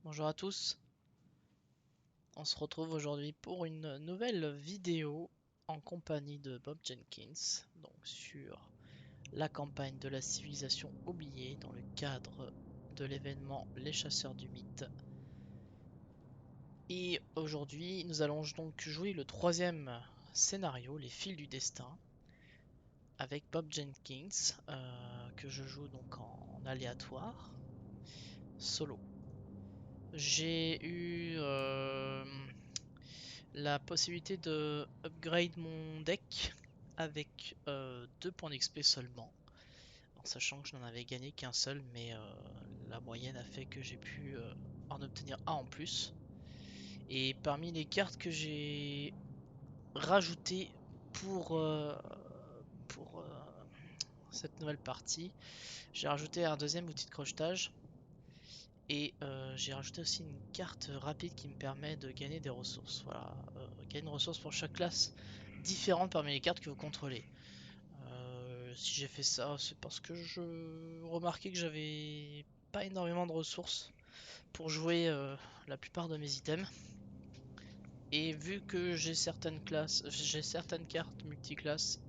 Bonjour à tous, on se retrouve aujourd'hui pour une nouvelle vidéo en compagnie de Bob Jenkins, donc sur la campagne de la civilisation oubliée dans le cadre de l'événement Les Chasseurs du Mythe. Et aujourd'hui, nous allons donc jouer le troisième scénario, Les Fils du Destin, avec Bob Jenkins, que je joue donc en aléatoire, solo. J'ai eu la possibilité de upgrade mon deck avec 2 points d'XP seulement, en sachant que je n'en avais gagné qu'un seul, mais la moyenne a fait que j'ai pu en obtenir un en plus. Et parmi les cartes que j'ai rajoutées pour cette nouvelle partie, j'ai rajouté un deuxième outil de crochetage. Et j'ai rajouté aussi une carte rapide qui me permet de gagner des ressources. Voilà, gagner une ressource pour chaque classe différente parmi les cartes que vous contrôlez. Si j'ai fait ça, c'est parce que je remarquais que j'avais pas énormément de ressources pour jouer la plupart de mes items. Et vu que j'ai certaines cartes multiclasses,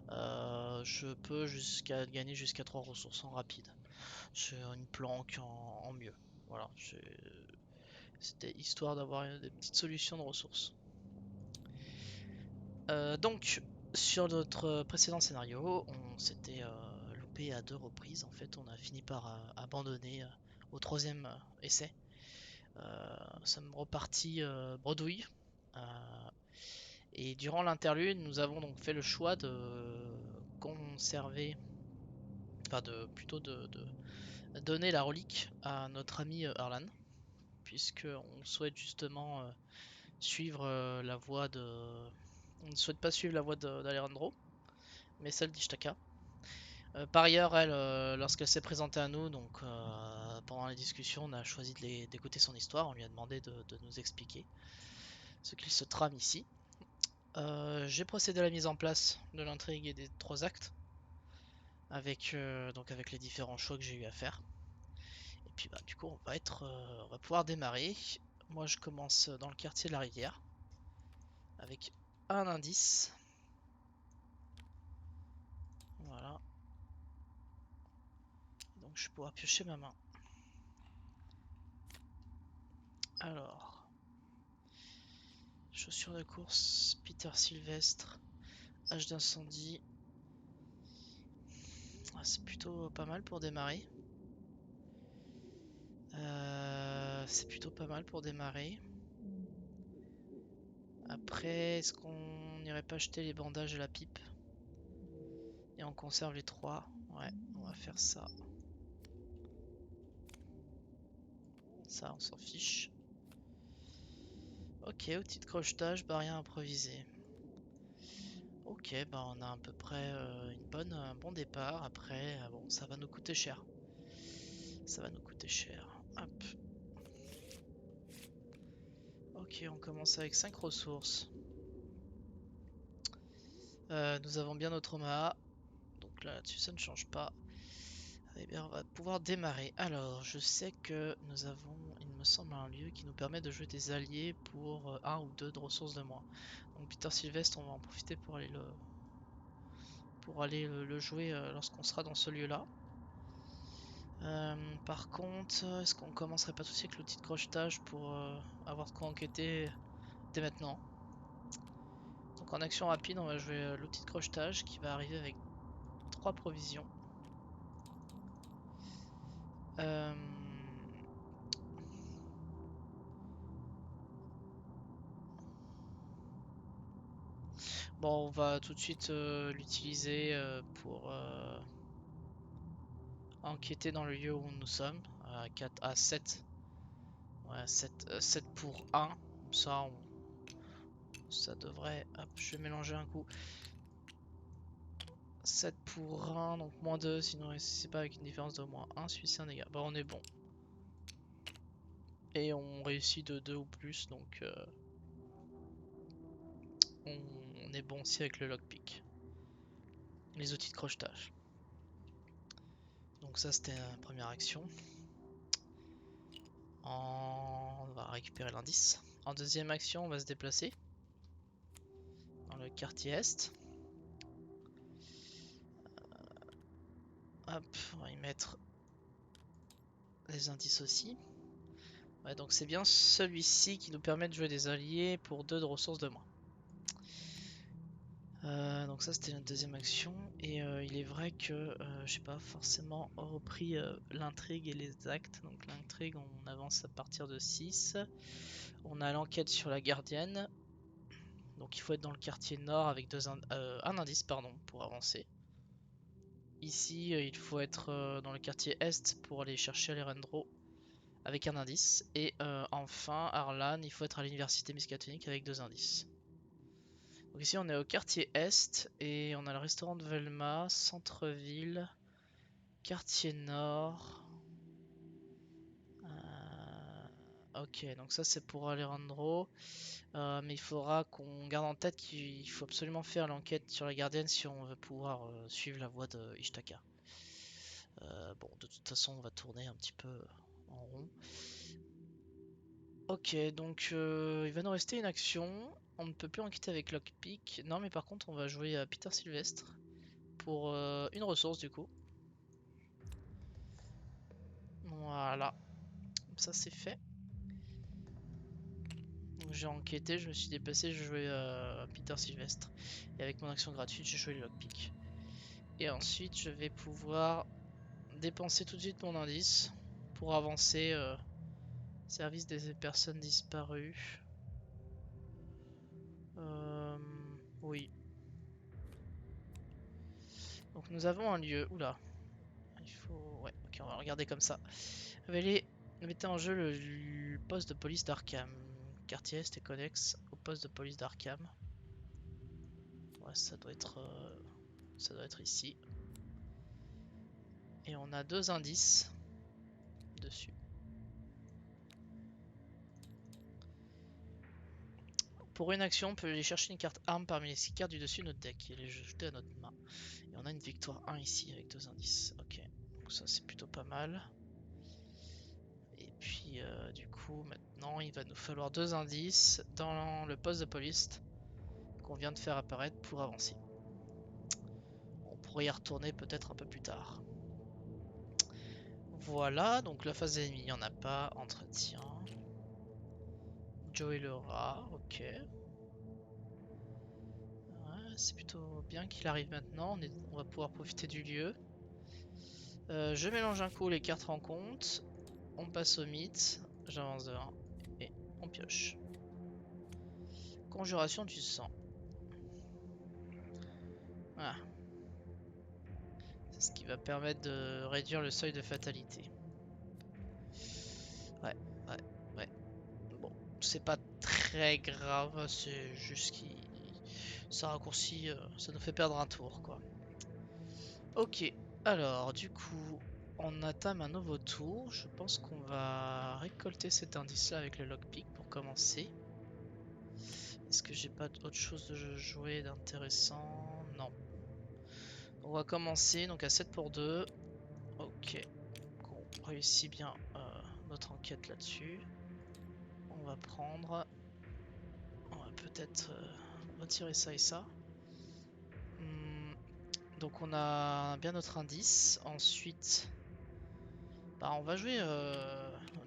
je peux gagner jusqu'à 3 ressources en rapide. C'est une planque en mieux. Voilà, c'était histoire d'avoir des petites solutions de ressources. Donc, sur notre précédent scénario, on s'était loupé à 2 reprises. En fait, on a fini par abandonner au troisième essai. Nous sommes repartis bredouille. Euh, et durant l'interlude, nous avons donc fait le choix de conserver, enfin plutôt de donner la relique à notre ami Arlan, puisque on souhaite justement suivre la voie de. On ne souhaite pas suivre la voie d'Alejandro, mais celle d'Ishtaka. Par ailleurs, elle, lorsqu'elle s'est présentée à nous, donc pendant les discussions, on a choisi d'écouter son histoire. On lui a demandé de nous expliquer ce qu'il se trame ici. J'ai procédé à la mise en place de l'intrigue et des 3 actes, avec les différents choix que j'ai eu à faire. Et puis bah, du coup, on va pouvoir démarrer. Moi, je commence dans le quartier de la rivière avec un indice. Voilà. Donc je vais pouvoir piocher ma main. Alors, chaussures de course, Peter Sylvestre, hache d'incendie. Ah, c'est plutôt pas mal pour démarrer. C'est plutôt pas mal pour démarrer. Après, est-ce qu'on n'irait pas jeter les bandages et la pipe? Et on conserve les 3. Ouais, on va faire ça. Ça, on s'en fiche. Ok, outil de crochetage, barrière improvisée. Ok, bah on a à peu près un bon départ. Après, bon, ça va nous coûter cher. Ça va nous coûter cher. Hop. Ok, on commence avec 5 ressources. Nous avons bien notre Omaha. Donc là-dessus, ça ne change pas. Eh bien, on va pouvoir démarrer. Alors, je sais que nous avons, il me semble, un lieu qui nous permet de jouer des alliés pour 1 ou 2 de ressources de moins. Donc, Peter Sylvestre, on va en profiter pour aller le jouer lorsqu'on sera dans ce lieu-là. Par contre, est-ce qu'on commencerait pas tout de suite avec l'outil de crochetage pour avoir de quoi enquêter dès maintenant? Donc en action rapide, on va jouer l'outil de crochetage qui va arriver avec 3 provisions. Euh, Bon, on va tout de suite l'utiliser pour enquêter dans le lieu où nous sommes. À 4, à 7. Ouais, 7 pour 1. Ça, ça devrait. Hop, je vais mélanger un coup. 7 pour 1, donc moins 2, sinon c'est pas avec une différence de moins 1, celui-ci un dégât. Bon, on est bon. Et on réussit de 2 ou plus, donc on est bon aussi avec le lockpick. Les outils de crochetage. Donc ça c'était la première action. On va récupérer l'indice. En deuxième action, on va se déplacer dans le quartier est. Hop, on va y mettre les indices aussi. Ouais, donc c'est bien celui-ci qui nous permet de jouer des alliés pour 2 de ressources de moins. Donc ça c'était notre deuxième action. Et il est vrai que j'ai pas forcément repris l'intrigue et les actes. Donc l'intrigue on avance à partir de 6. On a l'enquête sur la gardienne. Donc il faut être dans le quartier nord avec un indice pardon, pour avancer. Ici il faut être dans le quartier est pour aller chercher Alejandro avec un indice. Et enfin Arlan, il faut être à l'université Miskatonic avec 2 indices. Donc ici on est au quartier est et on a le restaurant de Velma, centre-ville, quartier nord. Ok, donc ça c'est pour Alejandro. Mais il faudra qu'on garde en tête qu'il faut absolument faire l'enquête sur la gardienne si on veut pouvoir suivre la voie de Ishtaka. Bon, de toute façon on va tourner un petit peu en rond. Ok, donc il va nous rester une action. On ne peut plus enquêter avec Lockpick. Non, mais par contre on va jouer à Peter Sylvestre pour une ressource du coup. Voilà, ça c'est fait. Donc j'ai enquêté, je me suis déplacé, je jouais Peter Sylvestre. Et avec mon action gratuite, j'ai joué le lockpick. Et ensuite, je vais pouvoir dépenser tout de suite mon indice pour avancer service des personnes disparues. Oui. Donc nous avons un lieu. Oula. Il faut. Ouais, ok, on va regarder comme ça. Mettez en jeu le poste de police d'Arkham. Quartier Est et connexe au poste de police d'Arkham. Ouais, ça doit être ici. Et on a 2 indices dessus. Pour une action, on peut aller chercher une carte arme parmi les 6 cartes du dessus de notre deck et les jeter à notre main. Et on a une victoire 1 ici avec 2 indices. Ok, donc ça c'est plutôt pas mal. Et puis du coup maintenant il va nous falloir 2 indices dans le poste de police qu'on vient de faire apparaître pour avancer. On pourrait y retourner peut-être un peu plus tard. Voilà, donc la phase ennemie, il n'y en a pas. Entretien. Joey le rat, ok. Ouais, c'est plutôt bien qu'il arrive maintenant, on va pouvoir profiter du lieu. Je mélange un coup les cartes rencontres, on passe au mythe, j'avance de 1 et on pioche. Conjuration du sang. Voilà. C'est ce qui va permettre de réduire le seuil de fatalité. Ouais, ouais, ouais. Bon, c'est pas très grave, c'est juste qu'il... Ça raccourcit, ça nous fait perdre un tour, quoi. Ok, alors du coup, on entame un nouveau tour. Je pense qu'on va récolter cet indice-là avec le lockpick pour commencer. Est-ce que j'ai pas autre chose de jouer d'intéressant? Non. On va commencer donc à 7 pour 2. Ok, on réussit bien notre enquête là-dessus. On va prendre... On va peut-être retirer ça et ça. Donc on a bien notre indice. Ensuite, bah, on va jouer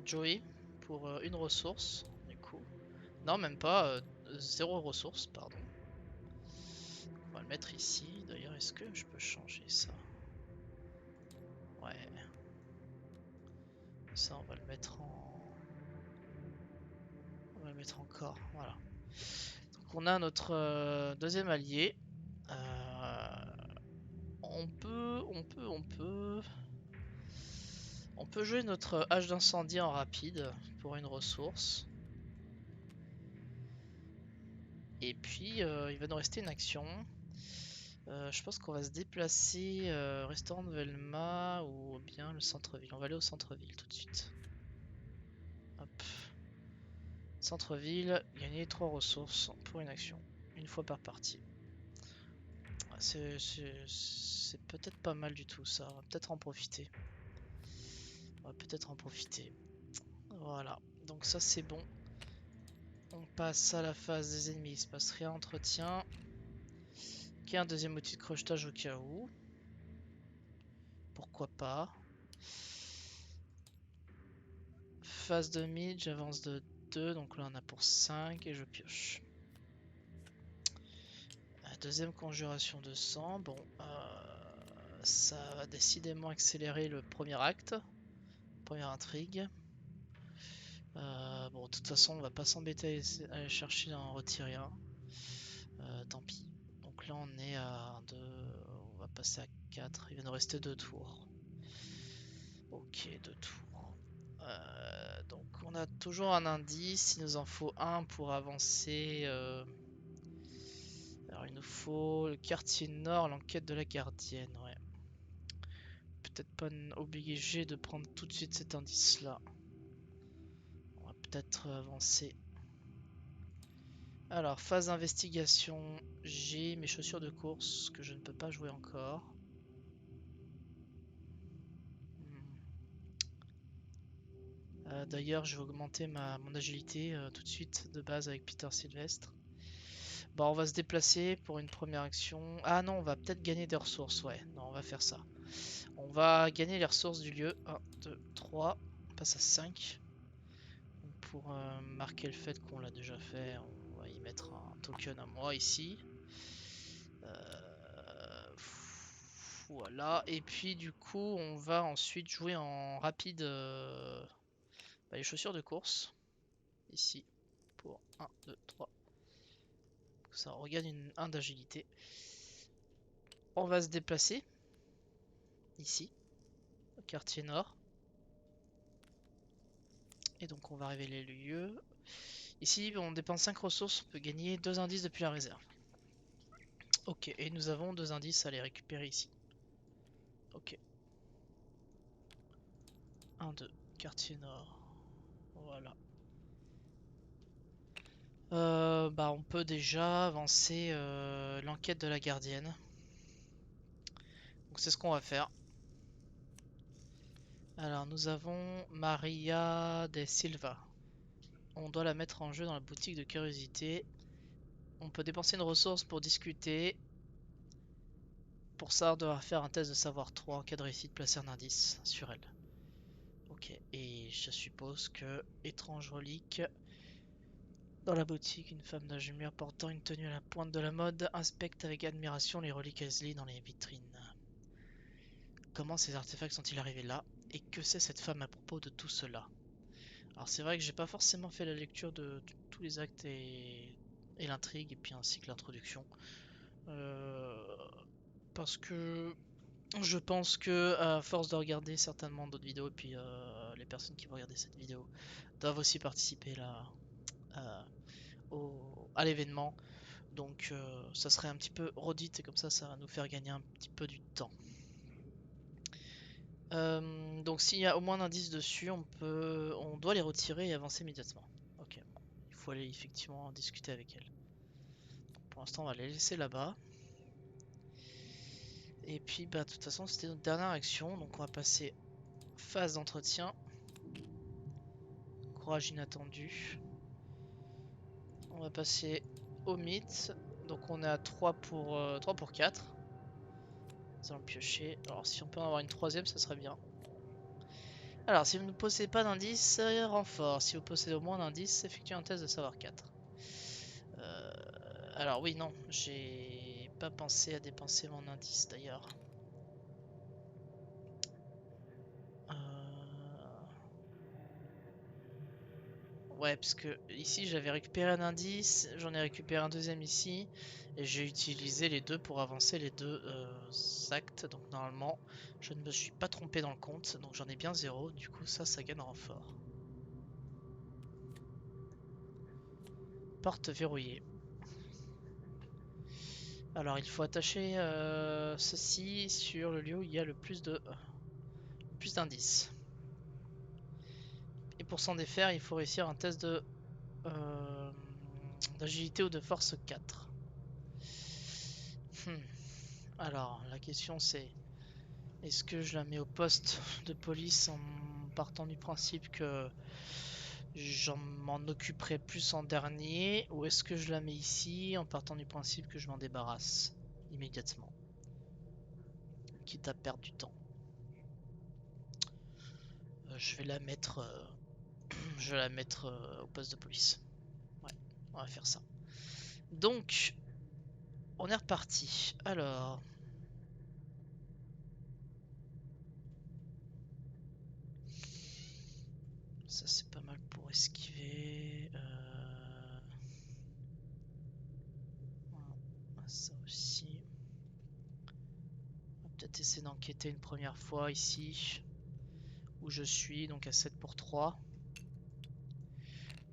Joey pour une ressource, du coup. Non, même pas, 0 ressource, pardon. On va le mettre ici. D'ailleurs, est-ce que je peux changer ça? Ouais. Ça, on va le mettre en... On va le mettre encore, voilà. Donc on a notre deuxième allié. On peut jouer notre hache d'incendie en rapide pour une ressource. Et puis il va nous rester une action. Je pense qu'on va se déplacer restaurant de Velma ou bien le centre-ville. On va aller au centre-ville tout de suite. Hop. Centre-ville, gagner 3 ressources pour une action. Une fois par partie. C'est peut-être pas mal du tout ça. On va peut-être en profiter. Voilà, donc ça c'est bon. On passe à la phase des ennemis, il se passe rien, entretien. Ok, un deuxième outil de crochetage au cas où. Pourquoi pas. Phase de mid, j'avance de 2, donc là on a pour 5 et je pioche. Deuxième conjuration de sang, bon, ça va décidément accélérer le premier acte, première intrigue. Bon, de toute façon, on va pas s'embêter à aller chercher un retirer un. Tant pis. Donc là, on est à 2, on va passer à 4. Il va nous rester 2 tours. Ok, 2 tours. Donc on a toujours un indice, il nous en faut un pour avancer. Alors il nous faut le quartier nord, l'enquête de la gardienne, ouais. Peut-être pas obligé de prendre tout de suite cet indice là. On va peut-être avancer. Alors phase d'investigation, j'ai mes chaussures de course que je ne peux pas jouer encore. D'ailleurs je vais augmenter mon agilité tout de suite de base avec Peter Sylvestre. Bon, on va se déplacer pour une première action. Ah non, on va peut-être gagner des ressources. Ouais, non, on va faire ça. On va gagner les ressources du lieu. 1, 2, 3. On passe à 5. Donc pour marquer le fait qu'on l'a déjà fait, on va y mettre un token à moi ici. Voilà. Et puis du coup, on va ensuite jouer en rapide les chaussures de course. Ici. Pour 1, 2, 3. Ça regagne 1 d'agilité. On va se déplacer. Ici. Au quartier nord. Et donc on va révéler le lieu. Ici, on dépense 5 ressources, on peut gagner 2 indices depuis la réserve. Ok, et nous avons 2 indices à les récupérer ici. Ok. 1, 2, quartier nord. Voilà. Bah on peut déjà avancer l'enquête de la gardienne. Donc c'est ce qu'on va faire. Alors nous avons Maria de Silva. On doit la mettre en jeu dans la boutique de curiosité. On peut dépenser une ressource pour discuter. Pour ça, on doit faire un test de savoir 3 en cas de réussite, placer un indice sur elle. Ok, et je suppose que étrange relique. Dans la boutique, une femme d'âge mûr portant une tenue à la pointe de la mode inspecte avec admiration les reliques Esli dans les vitrines. Comment ces artefacts sont-ils arrivés là? Et que sait cette femme à propos de tout cela? Alors c'est vrai que j'ai pas forcément fait la lecture de tous les actes et l'intrigue, et puis ainsi que l'introduction. Parce que je pense que à force de regarder certainement d'autres vidéos, et puis les personnes qui vont regarder cette vidéo doivent aussi participer là, à l'événement. Donc ça serait un petit peu redite et comme ça va nous faire gagner un petit peu du temps. Donc s'il y a au moins un indice dessus, on doit les retirer et avancer immédiatement. Ok, bon, il faut aller effectivement discuter avec elle. Pour l'instant, on va les laisser là-bas. Et puis, bah, de toute façon, c'était notre dernière action. Donc, on va passer phase d'entretien. Courage inattendu. On va passer au mythe. Donc, on est à 3 pour 4. Nous allons piocher. Alors, si on peut en avoir une troisième, ça serait bien. Alors, si vous ne possédez pas d'indice, renfort. Si vous possédez au moins un indice, effectuez un test de savoir 4. Alors oui, non, j'ai pas pensé à dépenser mon indice d'ailleurs. Ouais, parce que ici j'avais récupéré un indice, j'en ai récupéré un deuxième ici, et j'ai utilisé les deux pour avancer les deux actes. Donc normalement, je ne me suis pas trompé dans le compte, donc j'en ai bien 0. Du coup, ça gagne en renfort. Porte verrouillée. Alors, il faut attacher ceci sur le lieu où il y a le plus d'indices. Et pour s'en défaire, il faut réussir un test euh, d'agilité ou de force 4. Alors, la question c'est, est-ce que je la mets au poste de police en partant du principe que j'en m'en occuperai plus en dernier, ou est-ce que je la mets ici en partant du principe que je m'en débarrasse immédiatement, quitte à perdre du temps. Je vais la mettre, je vais la mettre au poste de police. Ouais, on va faire ça. Donc, on est reparti. Alors, ça c'est pas mal pour esquiver. Voilà, ça aussi. On va peut-être essayer d'enquêter une première fois ici, où je suis, donc à 7 pour 3.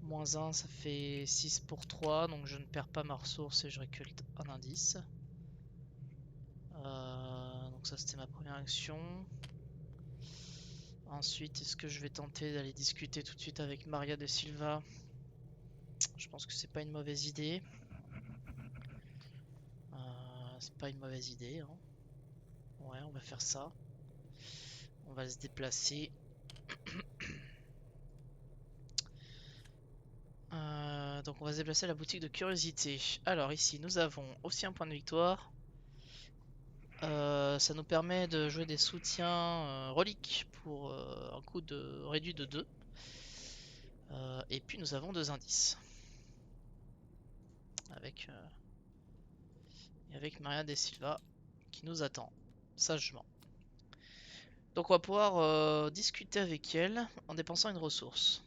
Moins 1, ça fait 6 pour 3, donc je ne perds pas ma ressource et je récolte un indice. Donc ça c'était ma première action. Ensuite, est-ce que je vais tenter d'aller discuter tout de suite avec Maria de Silva? Je pense que c'est pas une mauvaise idée. C'est pas une mauvaise idée, hein. Ouais, on va faire ça. On va se déplacer. Donc on va se déplacer à la boutique de curiosité. Alors ici, nous avons aussi un point de victoire. Ça nous permet de jouer des soutiens reliques pour un coût de réduit de 2. Et puis nous avons 2 indices. Avec Maria de Silva qui nous attend sagement. Donc on va pouvoir discuter avec elle en dépensant une ressource.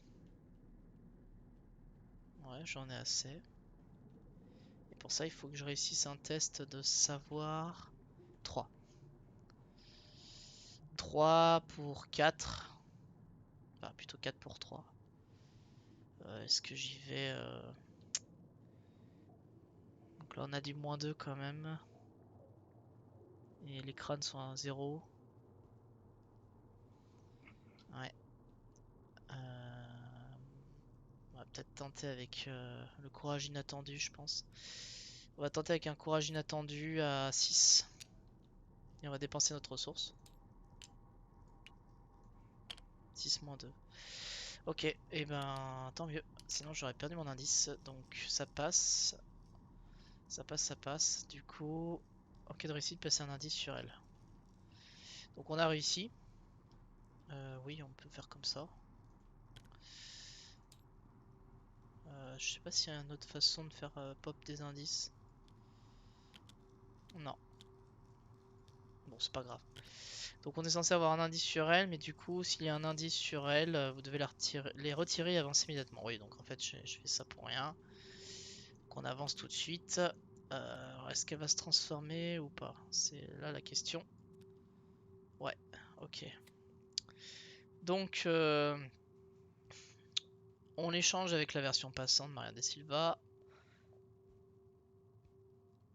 Ouais, j'en ai assez. Et pour ça, il faut que je réussisse un test de savoir 3. 3 pour 4. Enfin, plutôt 4 pour 3. Est-ce que j'y vais Donc là, on a du moins 2 quand même. Et les crânes sont à 0. Ouais. On va peut-être tenter avec le courage inattendu, je pense. On va tenter avec un courage inattendu à 6. Et on va dépenser notre ressource. 6 moins 2. Ok, et ben tant mieux. Sinon j'aurais perdu mon indice. Donc ça passe. Ça passe, ça passe. Du coup, en cas de réussite, passer un indice sur elle. Donc on a réussi. Oui, on peut faire comme ça. Je sais pas s'il y a une autre façon de faire pop des indices. Non. Bon, c'est pas grave. Donc on est censé avoir un indice sur elle, mais du coup, s'il y a un indice sur elle, vous devez les retirer et avancer immédiatement. Oui, donc en fait, je fais ça pour rien. Donc on avance tout de suite. Est-ce qu'elle va se transformer ou pas? C'est là la question. Ouais, ok. Donc, on échange avec la version passante de Maria de Silva.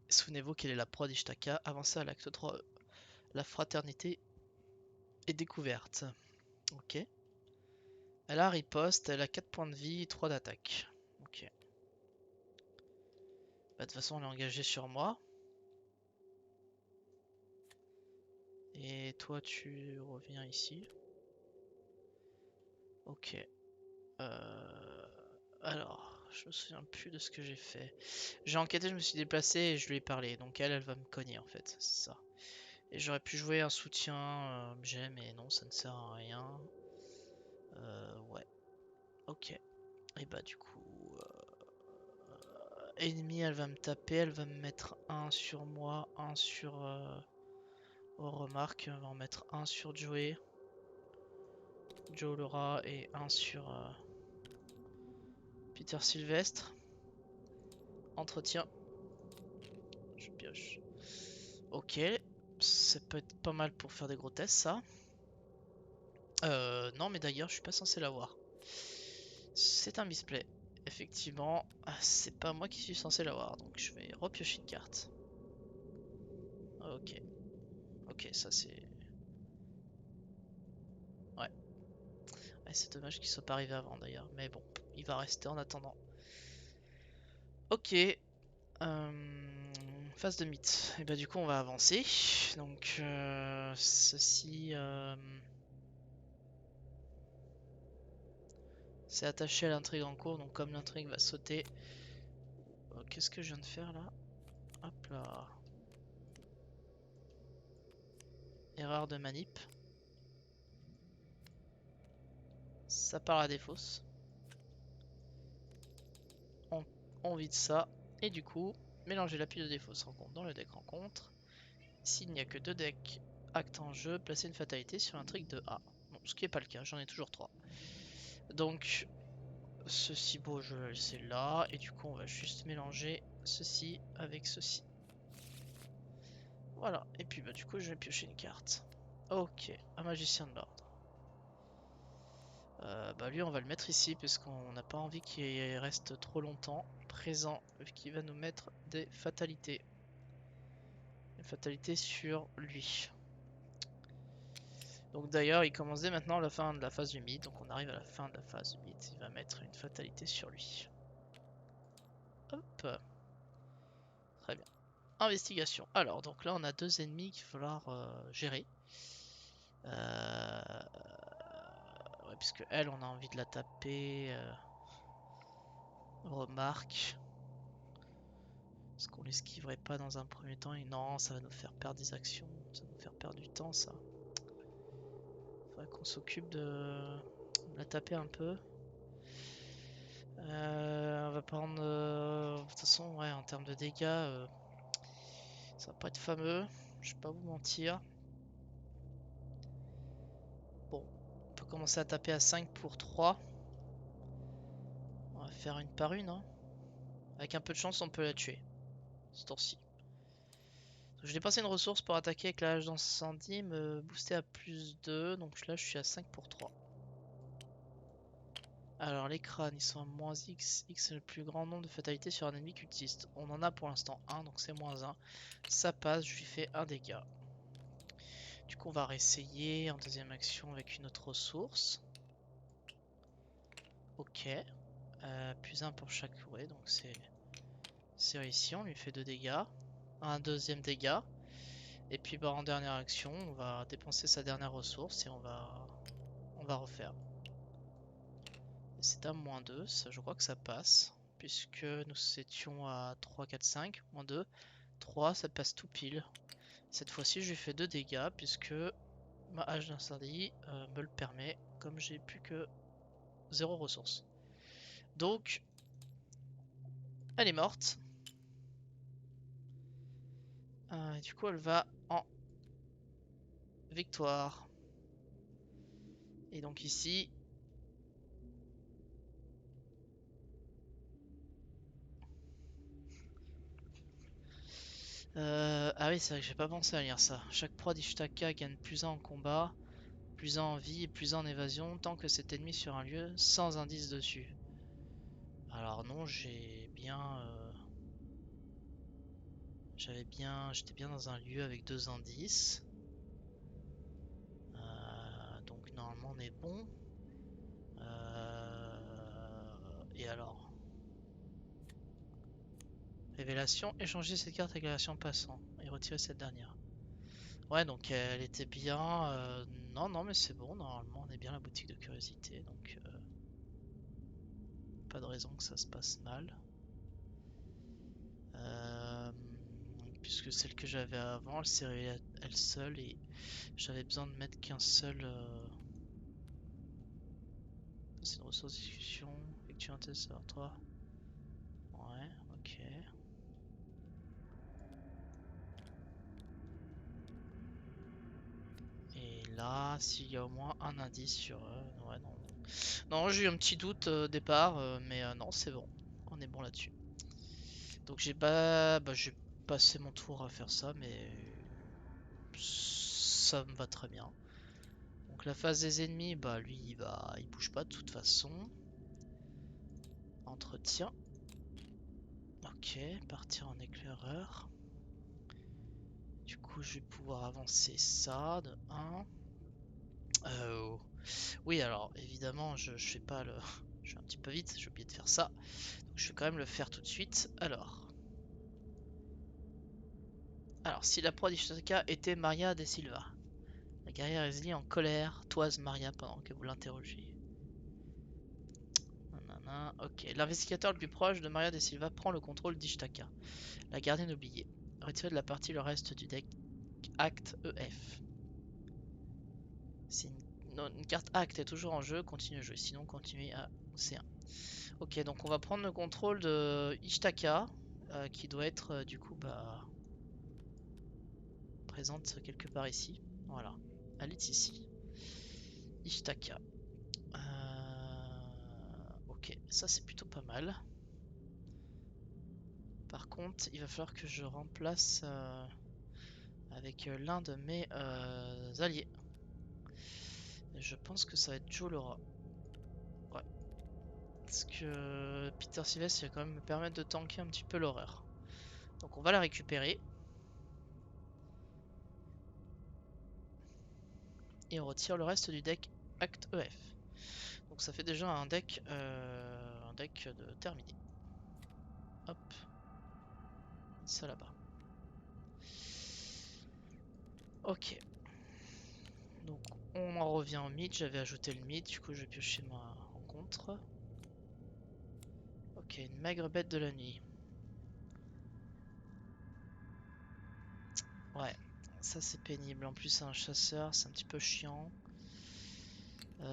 Souvenez-vous qu'elle est la proie d'Ishtaka. Avancez à l'acte 3. La fraternité est découverte. Ok. Elle a riposte, elle a 4 points de vie et 3 d'attaque. Ok. Bah, de toute façon, elle est engagée sur moi. Et toi, tu reviens ici. Ok. Alors, je me souviens plus de ce que j'ai fait. J'ai enquêté, je me suis déplacé et je lui ai parlé. Donc elle va me cogner en fait, c'est ça. Et j'aurais pu jouer un soutien objet, mais non, ça ne sert à rien. Ouais. Ok. Et bah du coup, ennemi, elle va me taper, elle va me mettre un sur moi, un sur... Oh, remarque, on va en mettre un sur Joey. Joe Laura et un sur Peter Sylvestre. Entretien. Je pioche. Ok. Ça peut être pas mal pour faire des gros tests, ça. Non, mais d'ailleurs, je suis pas censé l'avoir. C'est un misplay. Effectivement, c'est pas moi qui suis censé l'avoir. Donc je vais repiocher une carte. Ok. Ok, ça c'est... Ouais. Ouais, c'est dommage qu'il soit pas arrivé avant d'ailleurs. Mais bon, il va rester en attendant. Ok. Phase de mythe. Et bah du coup on va avancer. Donc ceci... C'est attaché à l'intrigue en cours, donc comme l'intrigue va sauter... Qu'est-ce que je viens de faire là? Hop là. Erreur de manip. Ça part à défausse. On vide ça. Et du coup, mélanger l'appui de défausse rencontre dans le deck rencontre. S'il n'y a que 2 decks actes en jeu, placez une fatalité sur l'intrigue de A. Bon, ce qui n'est pas le cas, j'en ai toujours 3. Donc, ceci, bon, je vais le laisser là. Et du coup, on va juste mélanger ceci avec ceci. Voilà, et puis bah du coup je vais piocher une carte. Ok, un magicien de l'ordre. Bah lui on va le mettre ici parce qu'on n'a pas envie qu'il reste trop longtemps présent, vu qu'il va nous mettre des fatalités. Des fatalités sur lui. Donc d'ailleurs il commence dès maintenant la fin de la phase humide, donc on arrive à la fin de la phase humide, il va mettre une fatalité sur lui. Hop, très bien. Investigation. Alors donc là on a 2 ennemis qu'il va falloir gérer. Ouais, puisque elle, on a envie de la taper. Remarque. Est-ce qu'on l'esquiverait pas dans un premier temps? Et non, ça va nous faire perdre des actions. Ça va nous faire perdre du temps, ça. Faudrait qu'on s'occupe de la taper un peu. On va prendre... de toute façon, ouais, en termes de dégâts, ça va pas être fameux. Je vais pas vous mentir. Bon, on peut commencer à taper à 5 pour 3. On va faire une par une, hein. Avec un peu de chance, on peut la tuer. Ce tour-ci. Je dépensé une ressource pour attaquer avec la hache d'incendie, me booster à plus 2, donc là je suis à 5 pour 3. Alors les crânes ils sont à moins X, X c'est le plus grand nombre de fatalités sur un ennemi cultiste. On en a pour l'instant 1, donc c'est moins 1. Ça passe, je lui fais un dégât. Du coup on va réessayer en deuxième action avec une autre ressource. Ok. Plus 1 pour chaque ouais, donc c'est réussi, on lui fait 2 dégâts. Un deuxième dégât. Et puis bah, en dernière action, on va dépenser sa dernière ressource et on va refaire. C'est à moins 2, ça, je crois que ça passe. Puisque nous étions à 3, 4, 5, moins 2. 3, ça passe tout pile. Cette fois-ci, je lui fais 2 dégâts puisque ma hache d'incendie me le permet, comme j'ai plus que 0 ressources. Donc, elle est morte. Du coup, elle va en victoire. Et donc ici, ah oui, c'est vrai que j'ai pas pensé à lire ça. Chaque proie d'Ishtaka gagne plus 1 en combat, plus 1 en vie et plus 1 en évasion tant que cet ennemi sur un lieu sans indice dessus. Alors non, j'étais bien dans un lieu avec 2 indices. Donc normalement on est bon. Et alors? Révélation, échanger cette carte avec la version passant et retirer cette dernière. Ouais, donc elle était bien. Non, non, mais c'est bon. Normalement, on est bien à la boutique de curiosité, donc pas de raison que ça se passe mal. Euh, Puisque celle que j'avais avant, elle s'est révélée elle seule et j'avais besoin de mettre qu'un seul. C'est une ressource de discussion. Effectue un test sur 3. Ouais, ok. Et là, s'il y a au moins un indice sur eux. Ouais, non. Non, j'ai eu un petit doute au départ, mais non, c'est bon. On est bon là-dessus. Donc j'ai passé mon tour à faire ça, mais ça me va très bien. Donc la phase des ennemis, bah lui il bouge pas de toute façon. Entretien. Ok, partir en éclaireur. Du coup je vais pouvoir avancer ça de 1. Oui alors évidemment je fais pas le. Je vais un petit peu vite, j'ai oublié de faire ça. Donc je vais quand même le faire tout de suite. Alors si la proie d'Ishitaka était Maria de Silva. La guerrière Esli en colère toise Maria pendant que vous l'interrogez. Nanana. Ok, l'investigateur le plus proche de Maria de Silva prend le contrôle d'Ishtaka, la gardienne oubliée. Retirez de la partie le reste du deck Acte EF. Si une carte Acte est toujours en jeu, continuez à jouer, sinon continuez à C1. Ok, donc on va prendre le contrôle de Ishtaka, qui doit être du coup présente quelque part ici. Voilà, elle est ici. Ishtaka. Ok, ça c'est plutôt pas mal. Par contre, il va falloir que je remplace avec l'un de mes alliés. Et je pense que ça va être Joe Laura. Ouais. Parce que Peter Sylvestre, il va quand même me permettre de tanker un petit peu l'horreur. Donc on va la récupérer. Et on retire le reste du deck Acte EF. Donc ça fait déjà un deck de terminé. Hop. Ça là-bas. Ok. Donc on en revient au mid. J'avais ajouté le mid. Du coup je vais piocher ma rencontre. Ok, une maigre bête de la nuit. Ouais, ça c'est pénible. En plus c'est un chasseur, c'est un petit peu chiant. On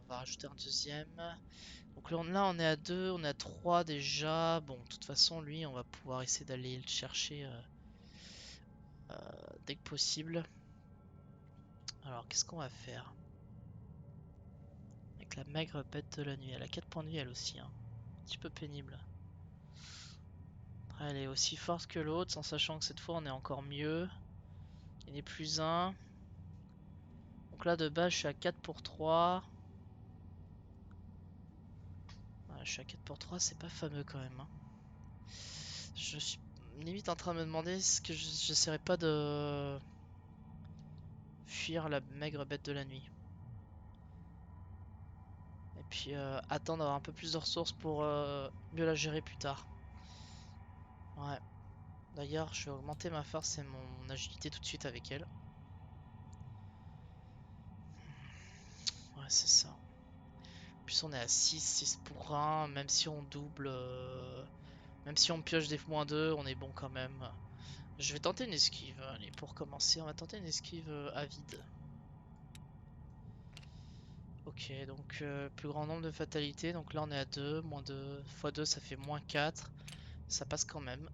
va rajouter un deuxième. Donc là on est à 2, on est à 3 déjà. Bon, de toute façon lui on va pouvoir essayer d'aller le chercher dès que possible. Alors qu'est-ce qu'on va faire? Avec la maigre bête de la nuit. Elle a 4 points de vie elle aussi. Hein. Un petit peu pénible. Après, elle est aussi forte que l'autre, en sachant que cette fois on est encore mieux. Il est plus 1. Donc là de base je suis à 4 pour 3. Ouais, je suis à 4 pour 3, c'est pas fameux quand même. Hein. Je suis limite en train de me demander est-ce que j'essaierai pas de fuir la maigre bête de la nuit. Et puis attendre d'avoir un peu plus de ressources pour mieux la gérer plus tard. Ouais. D'ailleurs, je vais augmenter ma force et mon agilité tout de suite avec elle. Ouais, c'est ça. En plus, on est à 6, 6 pour 1. Même si on double, même si on pioche des -2, on est bon quand même. Je vais tenter une esquive. Allez, pour commencer, on va tenter une esquive à vide. Ok, donc plus grand nombre de fatalités. Donc là, on est à 2. -2 x 2, ça fait -4. Ça passe quand même.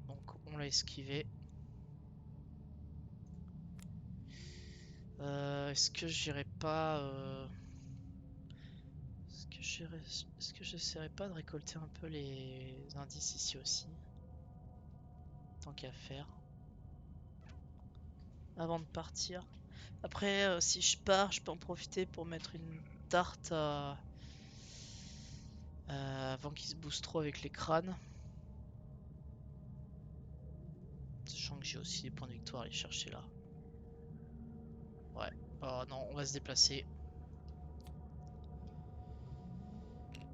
Donc on l'a esquivé. Est-ce que j'irai pas... Est-ce que j'essaierai pas de récolter un peu les indices ici aussi? Tant qu'à faire. Avant de partir. Après, si je pars, je peux en profiter pour mettre une tarte avant qu'il se booste trop avec les crânes. Sachant que j'ai aussi des points de victoire à aller chercher là. Ouais. Oh non, on va se déplacer.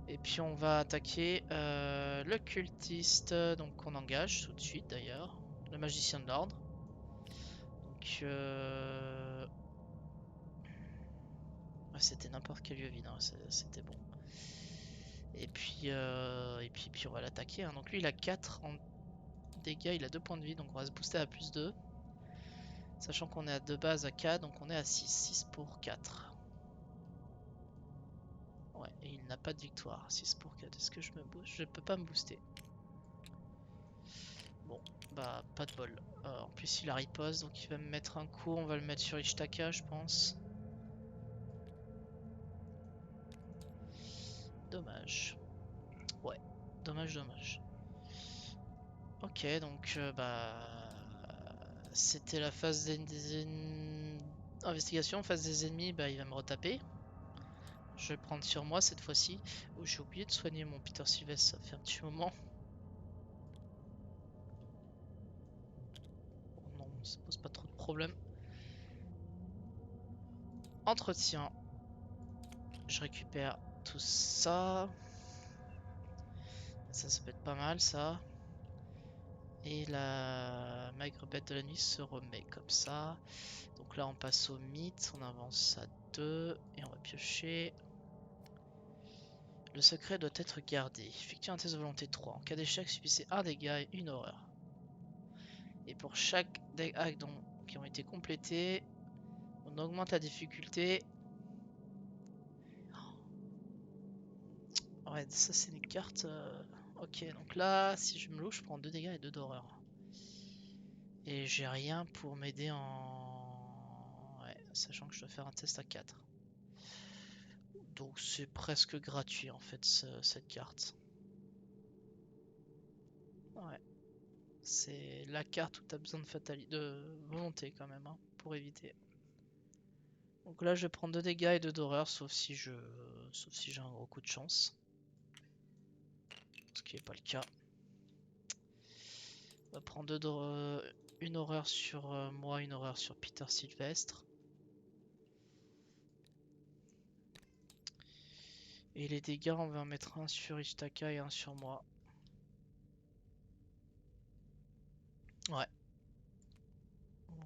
Et puis on va attaquer le cultiste. Donc on engage tout de suite d'ailleurs. Le magicien de l'ordre. Donc ouais, c'était n'importe quel lieu vide, hein, c'était bon. Et puis on va l'attaquer. Hein. Donc lui il a 4 en dégâts, il a 2 points de vie, donc on va se booster à +2. Sachant qu'on est à 2 bases à 4, donc on est à 6. 6 pour 4. Ouais, et il n'a pas de victoire. 6 pour 4. Est-ce que je me booste? Je peux pas me booster. Bon, bah pas de bol. En plus il a riposte, donc il va me mettre un coup. On va le mettre sur Ishtaka, je pense. Dommage. Ouais, dommage, dommage. Ok, donc bah c'était la phase des investigation, phase des ennemis, bah il va me retaper. Je vais le prendre sur moi cette fois-ci. Oh, j'ai oublié de soigner mon Peter Sylvestre, ça fait un petit moment. Oh non, ça pose pas trop de problème. Entretien. Je récupère tout ça. Ça peut être pas mal ça. Et la maigre bête de la nuit se remet comme ça. Donc là on passe au mythe, on avance à 2 et on va piocher. Le secret doit être gardé. Effectuez un test de volonté 3. En cas d'échec, subissez un dégât et une horreur. Et pour chaque dégât qui ont été complétés, on augmente la difficulté. Ouais, ça c'est une carte. Ok, donc là, si je me loupe, je prends 2 dégâts et 2 d'horreur. Et j'ai rien pour m'aider en... Ouais, sachant que je dois faire un test à 4. Donc c'est presque gratuit en fait cette carte. Ouais. C'est la carte où tu as besoin de volonté quand même hein, pour éviter. Donc là je vais prendre 2 dégâts et 2 d'horreur sauf si j'ai un gros coup de chance. Ce qui n'est pas le cas. On va prendre une horreur sur moi, une horreur sur Peter Sylvestre. Et les dégâts on va en mettre un sur Ishtaka et un sur moi. Ouais.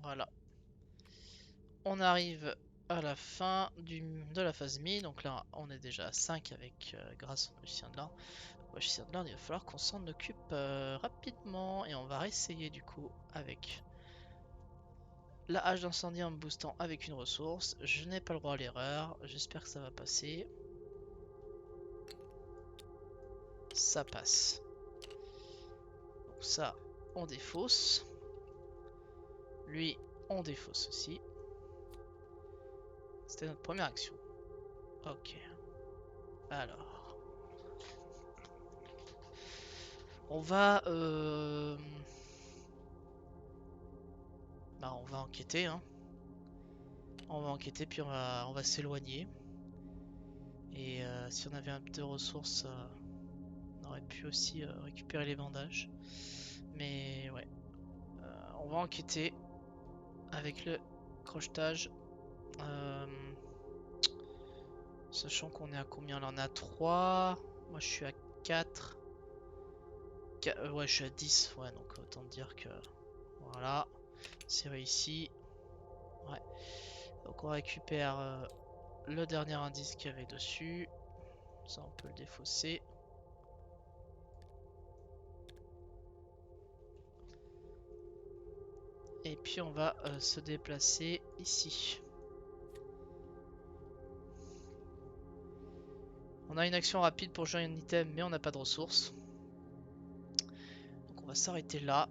Voilà. On arrive à la fin de la phase mi. Donc là, on est déjà à 5 avec grâce au magicien de l'art. Le magicien de l'art, il va falloir qu'on s'en occupe rapidement. Et on va réessayer du coup avec la hache d'incendie en me boostant avec une ressource. Je n'ai pas le droit à l'erreur. J'espère que ça va passer. Ça passe. Donc ça, on défausse. Lui, on défausse aussi. C'était notre première action. Ok. Alors. On va... Bah, on va enquêter, hein. On va enquêter, puis on va s'éloigner. Et si on avait un peu de ressources, on aurait pu aussi récupérer les bandages. Mais ouais. On va enquêter avec le crochetage. Euh, Sachant qu'on est à combien là? On est à 3. Moi je suis à 4. Ouais, je suis à 10. Ouais, donc autant dire que... Voilà. C'est réussi. Ouais. Donc on récupère le dernier indice qu'il y avait dessus. Ça, on peut le défausser. Et puis on va se déplacer ici. On a une action rapide pour jouer un item, mais on n'a pas de ressources. Donc on va s'arrêter là.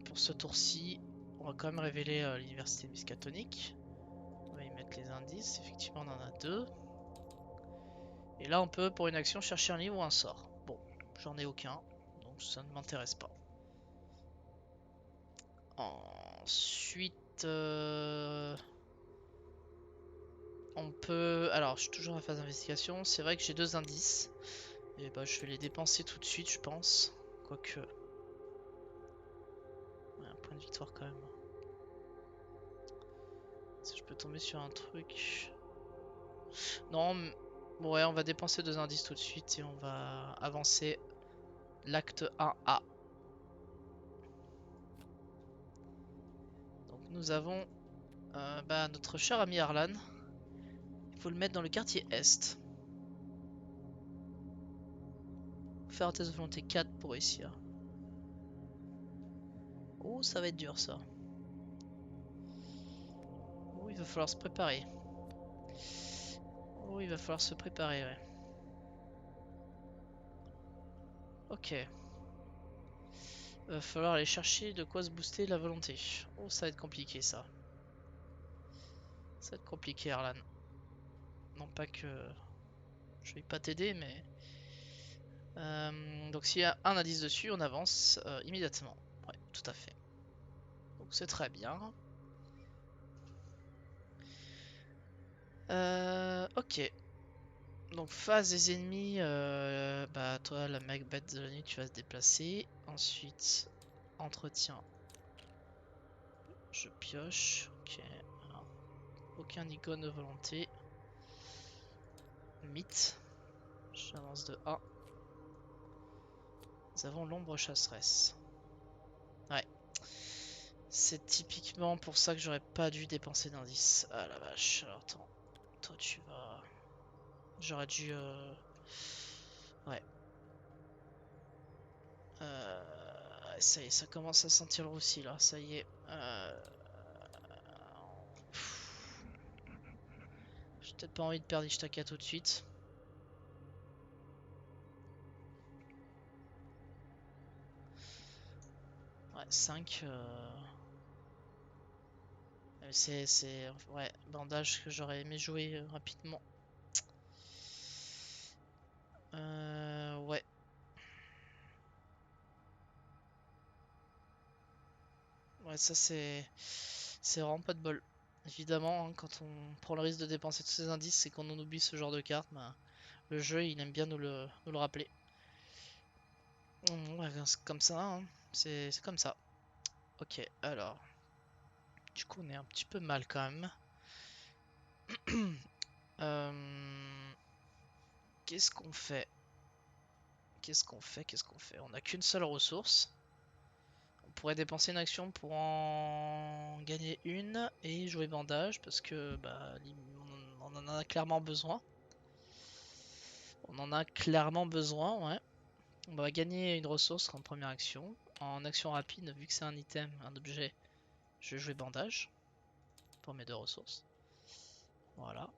Pour ce tour-ci, on va quand même révéler l'université miskatonique. On va y mettre les indices. Effectivement, on en a 2. Et là, on peut, pour une action, chercher un livre ou un sort. Bon, j'en ai aucun, donc ça ne m'intéresse pas. Ensuite, on peut... Alors, je suis toujours en phase d'investigation. C'est vrai que j'ai 2 indices. Et bah, je vais les dépenser tout de suite, je pense. Quoique... Ouais, un point de victoire quand même. Si je peux tomber sur un truc... Non, ouais, on va dépenser 2 indices tout de suite et on va avancer l'acte 1A. Donc nous avons bah, notre cher ami Arlan. Il faut le mettre dans le quartier Est. Faire un test de volonté 4 pour réussir. Oh, ça va être dur ça. Oh, il va falloir se préparer. Oh, il va falloir se préparer, ouais. Ok. Va falloir aller chercher de quoi se booster la volonté. Oh, ça va être compliqué ça. Ça va être compliqué, Arlan. Non pas que je vais pas t'aider, mais... donc s'il y a un indice dessus, on avance immédiatement. Ouais, tout à fait. Donc c'est très bien. Ok. Donc face des ennemis, bah toi la mec bête de la nuit tu vas se déplacer. Ensuite, entretien. Je pioche. Ok. Alors, aucun icône de volonté. Mythe. J'avance de 1. Nous avons l'ombre chasseresse. Ouais. C'est typiquement pour ça que j'aurais pas dû dépenser d'indices. Ah la vache. Alors attends. Toi tu vas... J'aurais dû... Ouais. Ça y est, ça commence à sentir le roussi là, ça y est. J'ai peut-être pas envie de perdre Ishtaka tout de suite. Ouais, 5. C'est... Ouais, bandage que j'aurais aimé jouer rapidement. Ouais. Ouais, ça c'est... C'est vraiment pas de bol. Évidemment, hein, quand on prend le risque de dépenser tous ces indices, c'est qu'on en oublie ce genre de carte. Bah, le jeu, il aime bien nous le rappeler. Ouais, c'est comme ça, hein. C'est comme ça. Ok, alors... Du coup, on est un petit peu mal quand même. Euh, Qu'est-ce qu'on fait? Qu'est-ce qu'on fait? Qu'est-ce qu'on fait? On n'a qu'une seule ressource. On pourrait dépenser une action pour en gagner une et jouer bandage parce que bah, on en a clairement besoin. On en a clairement besoin, ouais. On va gagner une ressource en première action. En action rapide, vu que c'est un item, un objet, je vais jouer bandage pour mes deux ressources. Voilà.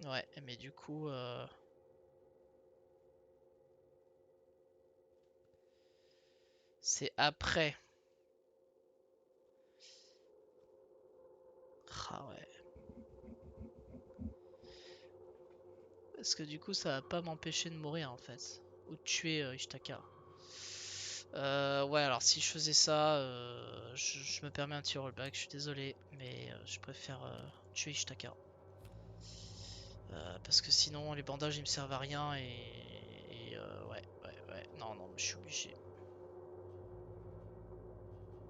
Ouais, mais du coup, c'est après. Ah ouais. Parce que du coup, ça va pas m'empêcher de mourir en fait. Ou de tuer Ishtaka. Ouais, alors si je faisais ça, je me permets un petit rollback, je suis désolé, mais je préfère tuer Ishtaka. Parce que sinon, les bandages ils me servent à rien ouais. Non, non, mais je suis obligé.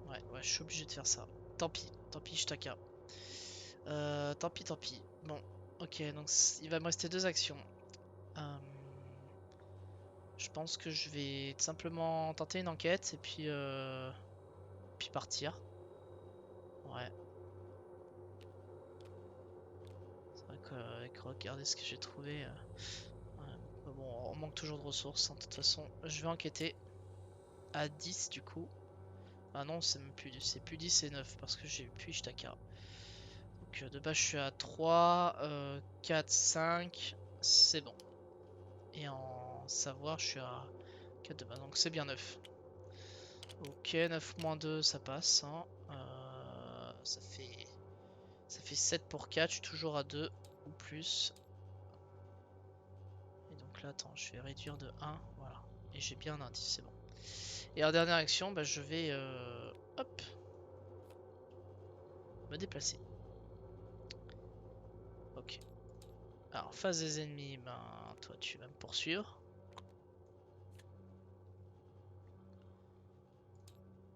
Ouais, je suis obligé de faire ça. Tant pis, Ishtaka. Tant pis, tant pis. Bon, ok, donc il va me rester deux actions. Euh, je pense que je vais tout simplement tenter une enquête et puis partir. Ouais. C'est vrai qu'avec regarder ce que j'ai trouvé, ouais. Mais bon, on manque toujours de ressources, hein. De toute façon, je vais enquêter à 10 du coup. Ah non, c'est même plus, c'est plus 10 et 9 parce que j'ai plus Ishtaka. Donc de base, je suis à 3, 4, 5, c'est bon. Et en savoir, je suis à 4 de base, donc c'est bien 9. Ok, 9 moins 2, ça passe, hein. Ça fait 7 pour 4, je suis toujours à 2 ou plus. Et donc là, attends, je vais réduire de 1, voilà. Et j'ai bien un indice, c'est bon. Et en dernière action, bah, je vais hop, me déplacer. Ok. Alors, face des ennemis, ben toi tu vas me poursuivre.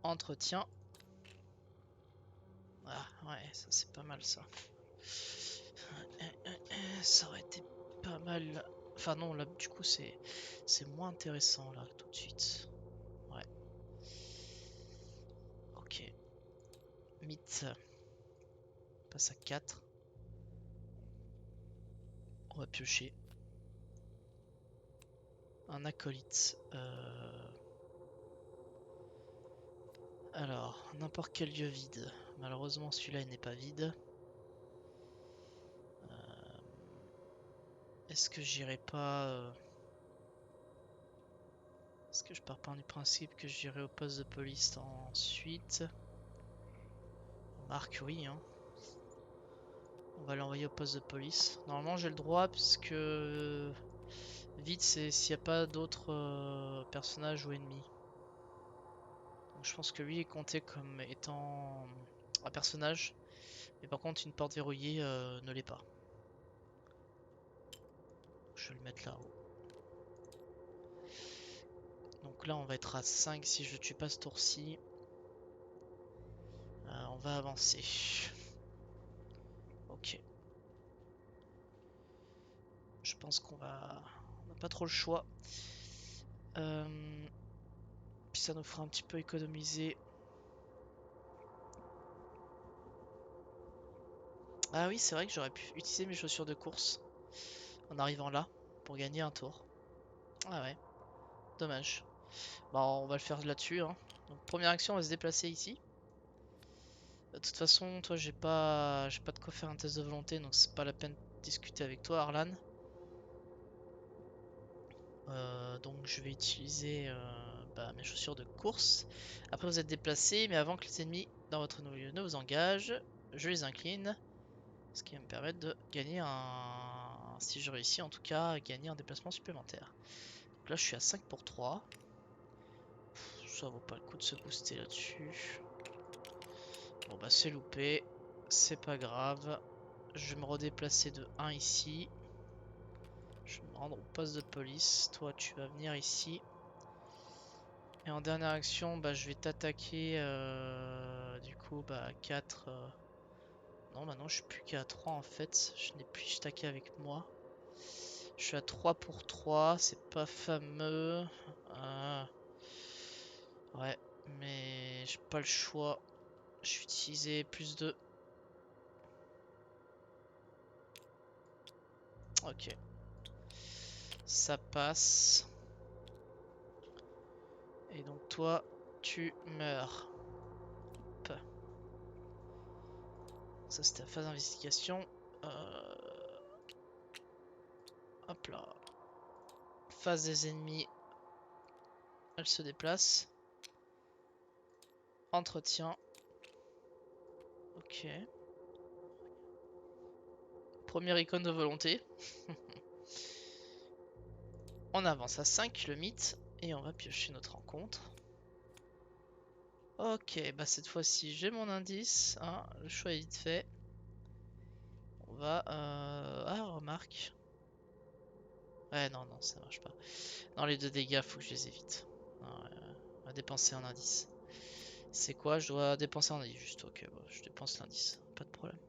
Entretien. Ah ouais, ça c'est pas mal ça. Ça aurait été pas mal. Enfin non, là du coup c'est moins intéressant là tout de suite. Ouais. Ok. Mythe passe à 4. On va piocher. Un acolyte. Alors, n'importe quel lieu vide. Malheureusement, celui-là, il n'est pas vide. Est-ce que j'irai pas... Est-ce que je pars pas du principe que j'irai au poste de police ensuite? Marc, oui, hein. On va l'envoyer au poste de police. Normalement, j'ai le droit, puisque... Vite, c'est s'il n'y a pas d'autres personnages ou ennemis. Donc je pense que lui est compté comme étant un personnage. Mais par contre, une porte verrouillée ne l'est pas. Je vais le mettre là-haut. Donc là, on va être à 5 si je tue pas ce tour-ci. On va avancer. Ok. Je pense qu'on va... On n'a pas trop le choix. ça nous fera un petit peu économiser. Ah oui, c'est vrai que j'aurais pu utiliser mes chaussures de course en arrivant là pour gagner un tour. Ah ouais, dommage. Bon, on va le faire là-dessus, hein. Donc première action, on va se déplacer ici. De toute façon, toi, j'ai pas de quoi faire un test de volonté, donc c'est pas la peine de discuter avec toi, Arlan. Donc je vais utiliser mes chaussures de course. Après vous êtes déplacé, mais avant que les ennemis dans votre milieu ne vous engagent, je les incline. Ce qui va me permettre de gagner un... Si je réussis en tout cas, gagner un déplacement supplémentaire. Donc là je suis à 5 pour 3. Ça vaut pas le coup de se booster là-dessus. Bon bah c'est loupé. C'est pas grave. Je vais me redéplacer de 1 ici. Je vais me rendre au poste de police. Toi tu vas venir ici. Et en dernière action, bah, je vais t'attaquer du coup 4. Non, maintenant je suis plus qu'à 3 en fait. Je n'ai plus attaqué avec moi. Je suis à 3 pour 3, c'est pas fameux. Euh, Ouais, mais j'ai pas le choix. Je vais utiliser plus de. Ok, ça passe. Et donc toi, tu meurs. Hop. Ça c'était la phase d'investigation. Euh, Hop là. Phase des ennemis. Elle se déplace. Entretien. Ok. Première icône de volonté. On avance à 5 le mythe. Et on va piocher notre rencontre. Ok, bah cette fois-ci j'ai mon indice. Hein, le choix est vite fait. On va... Ah, remarque. Ouais, non, non, ça marche pas. Non, les 2 dégâts, faut que je les évite. On va dépenser un indice. C'est quoi? Je dois dépenser un indice, juste. Ok, bon, je dépense l'indice. Pas de problème.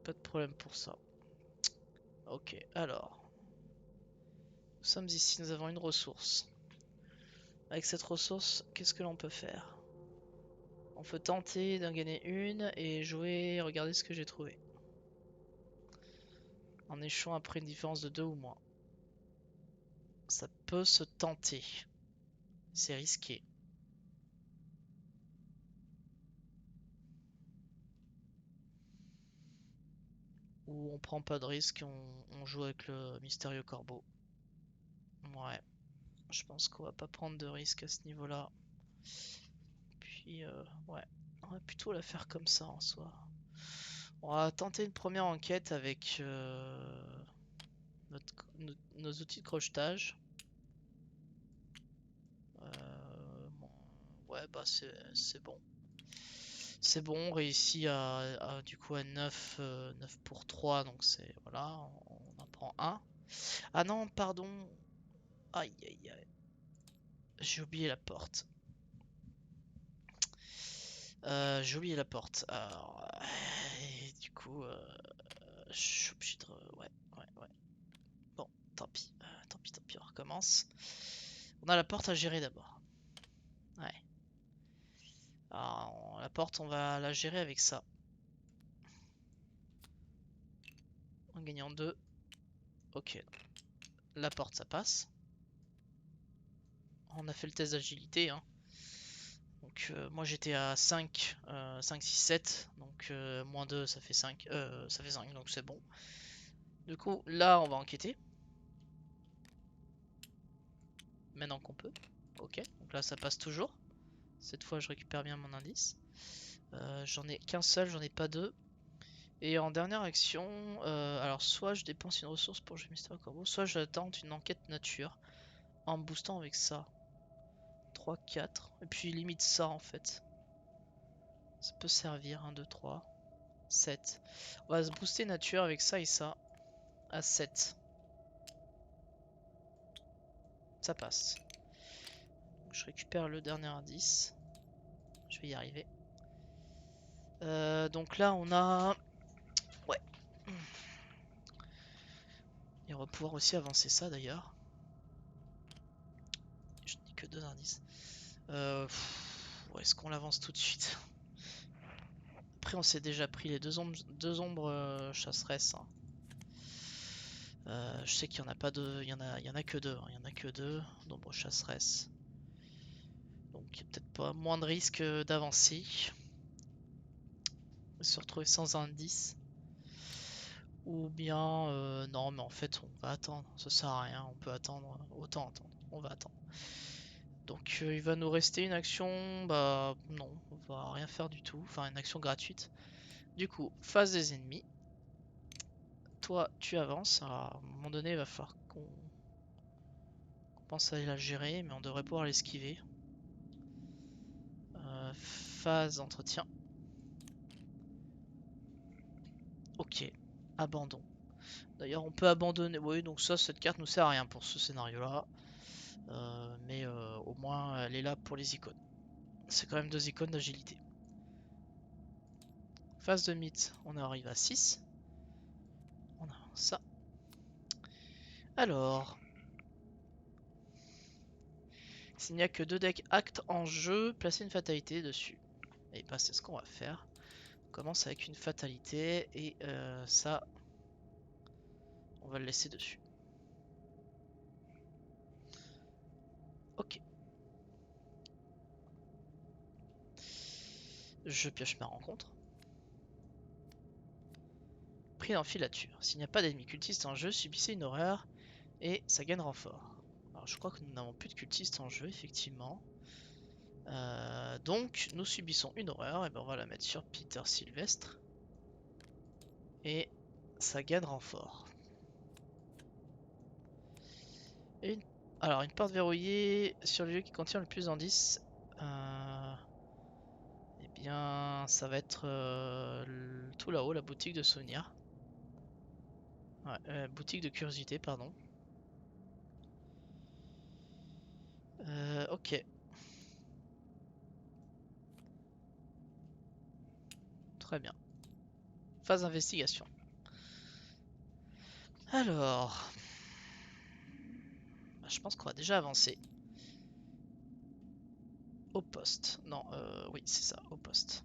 Pas de problème pour ça. Ok, alors. Nous sommes ici, nous avons une ressource. Avec cette ressource, qu'est-ce que l'on peut faire? On peut tenter d'en gagner une et jouer, regarder ce que j'ai trouvé. En échouant après une différence de 2 ou moins. Ça peut se tenter. C'est risqué. Ou on prend pas de risque, on joue avec le mystérieux corbeau. Ouais, je pense qu'on va pas prendre de risque à ce niveau-là. Puis, ouais, on va plutôt la faire comme ça en soi. On va tenter une première enquête avec nos outils de crochetage. Bon, ouais, bah c'est bon. C'est bon, on réussit du coup à 9, 9 pour 3, donc c'est voilà, on en prend un. Ah non, pardon. Aïe aïe aïe. J'ai oublié la porte. J'ai oublié la porte. Alors, et du coup, je suis obligé de... Ouais, ouais, ouais. Bon, tant pis. Tant pis, tant pis, on recommence. On a la porte à gérer d'abord. Ouais. Alors, la porte, on va la gérer avec ça. En gagnant 2. Ok. La porte, ça passe. On a fait le test d'agilité, hein. Donc, moi j'étais à 5, 5, 6, 7. Donc, moins 2, ça fait 5. Ça fait 5, donc c'est bon. Du coup, là, on va enquêter. Maintenant qu'on peut. Ok, donc là, ça passe toujours. Cette fois, je récupère bien mon indice. J'en ai qu'un seul, j'en ai pas deux. Et en dernière action, alors soit je dépense une ressource pour jouer Mystère Corbeau, soit je tente une enquête nature en me boostant avec ça. 3, 4. Et puis limite ça en fait. Ça peut servir. 1, 2, 3, 7. On va se booster nature avec ça et ça. À 7. Ça passe. Donc, je récupère le dernier indice. Je vais y arriver. Donc là on a... Ouais. Et on va pouvoir aussi avancer ça d'ailleurs. Je n'ai que 2 indices. Est-ce qu'on l'avance tout de suite? Après, on s'est déjà pris les deux ombres chasseresses, hein. Je sais qu'il y en a pas deux, il y en a que deux, hein. Il y en a que deux d'ombres chasseresses. Donc il y a peut-être pas moins de risque d'avancer. Se retrouver sans indice. Ou bien non, mais en fait on va attendre, ça sert à rien, on peut attendre, autant attendre, on va attendre. Donc il va nous rester une action, bah non, on va rien faire du tout, enfin une action gratuite. Du coup, face des ennemis, toi tu avances, alors, à un moment donné il va falloir qu'on pense à la gérer, mais on devrait pouvoir l'esquiver. Phase entretien. Ok, abandon. D'ailleurs on peut abandonner, oui donc ça cette carte nous sert à rien pour ce scénario là. Mais au moins elle est là pour les icônes. C'est quand même deux icônes d'agilité. Phase de mythe, on arrive à 6. On a ça. Alors, s'il n'y a que 2 decks actes en jeu, placez une fatalité dessus. Et bah c'est ce qu'on va faire. On commence avec une fatalité et ça, on va le laisser dessus. Ok. Je pioche ma rencontre. Pris en filature. S'il n'y a pas d'ennemis cultistes en jeu, subissez une horreur et ça gagne renfort. Alors je crois que nous n'avons plus de cultistes en jeu, effectivement. Donc nous subissons une horreur, et ben on va la mettre sur Peter Sylvestre. Et ça gagne renfort. Et alors une porte verrouillée sur le lieu qui contient le plus d'indices. Eh bien ça va être tout là-haut, la boutique de souvenirs. Ouais, boutique de curiosité, pardon. Ok. Très bien. Phase d'investigation. Alors, bah, je pense qu'on va déjà avancer. Au poste. Non, oui, c'est ça, au poste.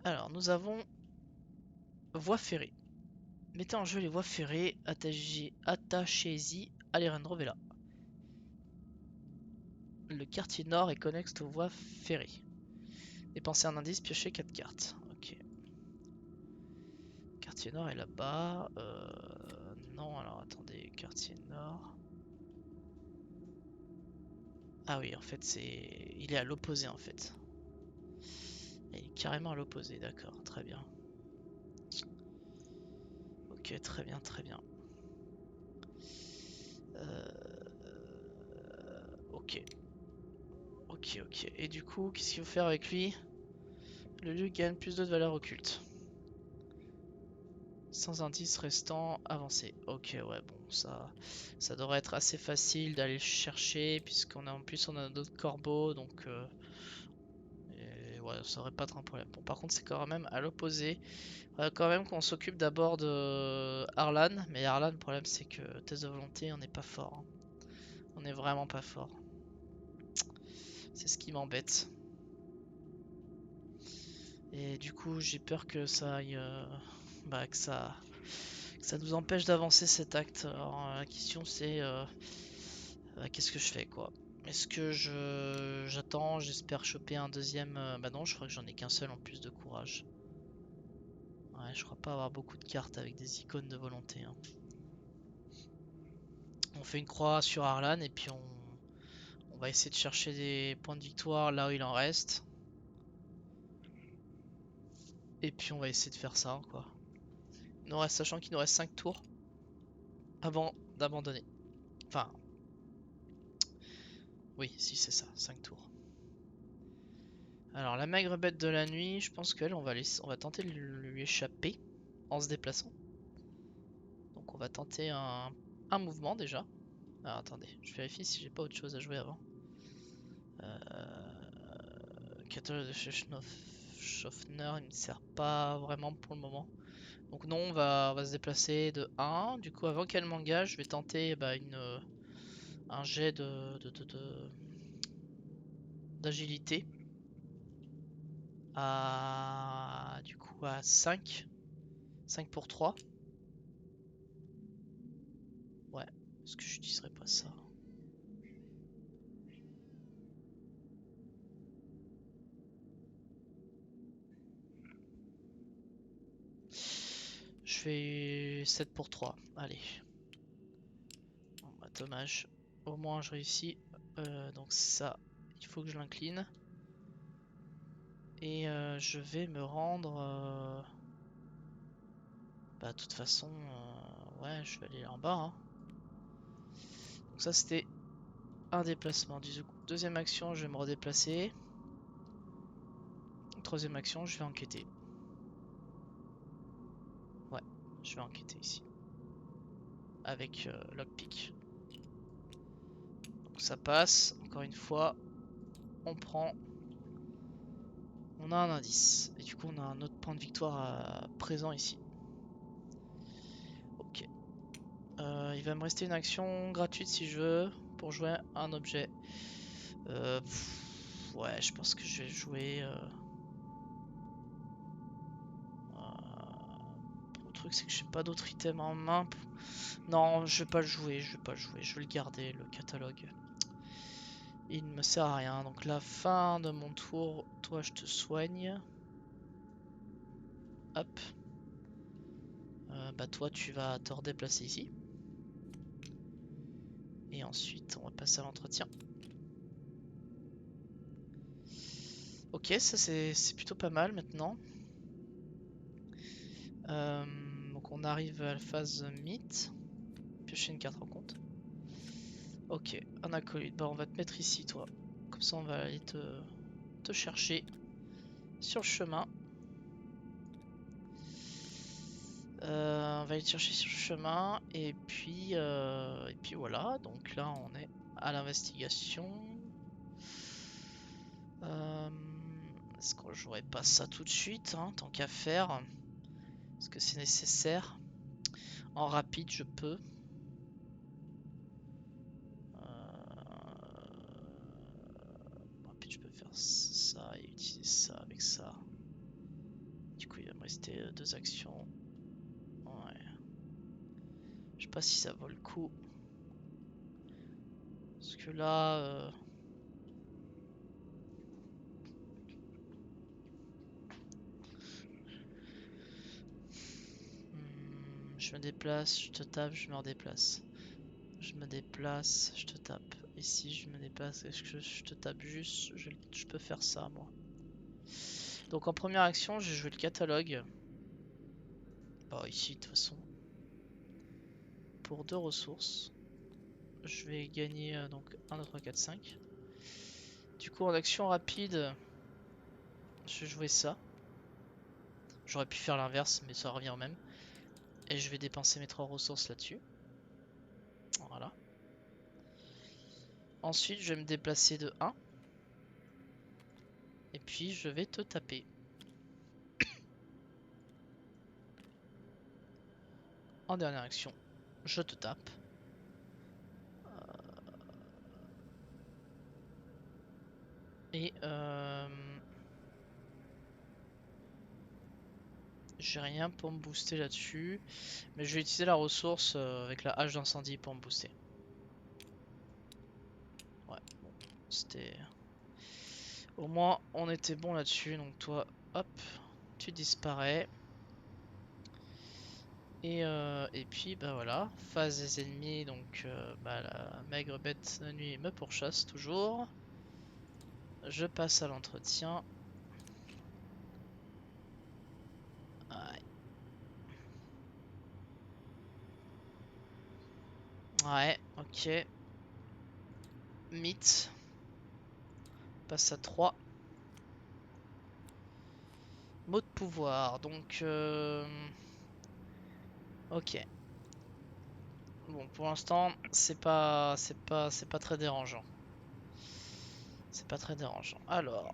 Alors, nous avons voie ferrée. Mettez en jeu les voies ferrées, attachez-y Alejandro Vela. Le quartier nord est connexe aux voies ferrées. Dépensez un indice, piochez 4 cartes. Ok. Quartier nord est là-bas. Non, alors attendez, quartier nord. Ah oui, en fait, il est à l'opposé en fait. Il est carrément à l'opposé, d'accord, très bien. Ok, très bien, très bien. Ok. Ok, ok. Et du coup, qu'est-ce qu'il faut faire avec lui? Le lieu gagne plus de valeur occulte. Sans indice restant avancé. Ok, ouais, bon, ça devrait être assez facile d'aller le chercher, puisqu'on a en plus on a d'autres corbeaux, donc et ouais, ça devrait pas être un problème. Bon, par contre, c'est quand même à l'opposé. Quand même qu'on s'occupe d'abord de Arlan, mais Arlan, le problème c'est que test de volonté, on n'est pas fort, hein. On est vraiment pas fort. C'est ce qui m'embête. Et du coup, j'ai peur que ça aille, bah, que ça nous empêche d'avancer cet acte. Alors, la question c'est qu'est-ce que je fais quoi? Est-ce que j'attends, j'espère choper un deuxième. Bah non, je crois que j'en ai qu'un seul en plus de courage. Ouais, je crois pas avoir beaucoup de cartes avec des icônes de volonté, hein. On fait une croix sur Arlan et puis on va essayer de chercher des points de victoire là où il en reste. Et puis on va essayer de faire ça quoi. Il nous reste, sachant qu'il nous reste 5 tours avant d'abandonner. Enfin, oui, si c'est ça, 5 tours. Alors la maigre bête de la nuit, je pense qu'elle, on va tenter de lui échapper en se déplaçant. Donc on va tenter un mouvement déjà. Alors attendez, je vérifie si j'ai pas autre chose à jouer avant. Catalogue de Schaffner, il me sert pas vraiment pour le moment. Donc non, on va se déplacer de 1. Du coup, avant qu'elle m'engage, je vais tenter bah, un jet d'agilité à du coup à 5 pour 3. Ouais, est-ce que je n'utiliserai pas ça? Je fais 7 pour 3. Allez. Bon, bah, dommage. Au moins je réussis. Donc ça, il faut que je l'incline. Et je vais me rendre... Bah de toute façon, ouais, je vais aller en bas, hein. Donc ça c'était un déplacement. Deuxième action, je vais me redéplacer. Troisième action, je vais enquêter. Ouais, je vais enquêter ici. Avec lockpick. Donc ça passe, encore une fois. On prend. On a un indice. Et du coup on a un autre point de victoire présent ici. Ok. Il va me rester une action gratuite si je veux. Pour jouer un objet. Ouais, je pense que je vais jouer... le truc c'est que j'ai pas d'autres items en main. Non, je vais pas le jouer, je vais pas le jouer. Je vais le garder, le catalogue. Il ne me sert à rien. Donc la fin de mon tour, toi je te soigne. Hop. Bah toi tu vas te redéplacer ici. Et ensuite on va passer à l'entretien. Ok, ça c'est plutôt pas mal maintenant. Donc on arrive à la phase mythe. Piocher une carte en compte. Ok, un acolyte. Bah on va te mettre ici toi. Comme ça on va aller te chercher sur le chemin. On va aller te chercher sur le chemin et puis voilà. Donc là on est à l'investigation. Est-ce qu'on jouerait pas ça tout de suite, hein, tant qu'à faire? Est-ce que c'est nécessaire? En rapide je peux. En rapide je peux faire ça et utiliser ça avec ça. Du coup il va me rester deux actions. Ouais. Je sais pas si ça vaut le coup. Parce que là... je me déplace, je te tape, je me redéplace. Je me déplace, je te tape. Et si je me déplace, est-ce que je te tape juste? Je peux faire ça, moi. Donc en première action, j'ai joué le catalogue. Bah ici, de toute façon. Pour deux ressources. Je vais gagner donc 1, 2, 3, 4, 5. Du coup, en action rapide, je vais jouer ça. J'aurais pu faire l'inverse, mais ça revient au même. Et je vais dépenser mes 3 ressources là-dessus. Voilà. Ensuite, je vais me déplacer de 1. Et puis, je vais te taper. En dernière action, je te tape. Et j'ai rien pour me booster là-dessus. Mais je vais utiliser la ressource avec la hache d'incendie pour me booster. Ouais, bon, c'était... Au moins, on était bon là-dessus. Donc toi, hop, tu disparais. Et puis, bah voilà, phase des ennemis. Donc, bah, la maigre bête de nuit me pourchasse toujours. Je passe à l'entretien. Ouais. Ouais, ok. Mythe. Passe à 3. Mot de pouvoir. Donc, ok. Bon, pour l'instant, c'est pas très dérangeant. C'est pas très dérangeant. Alors,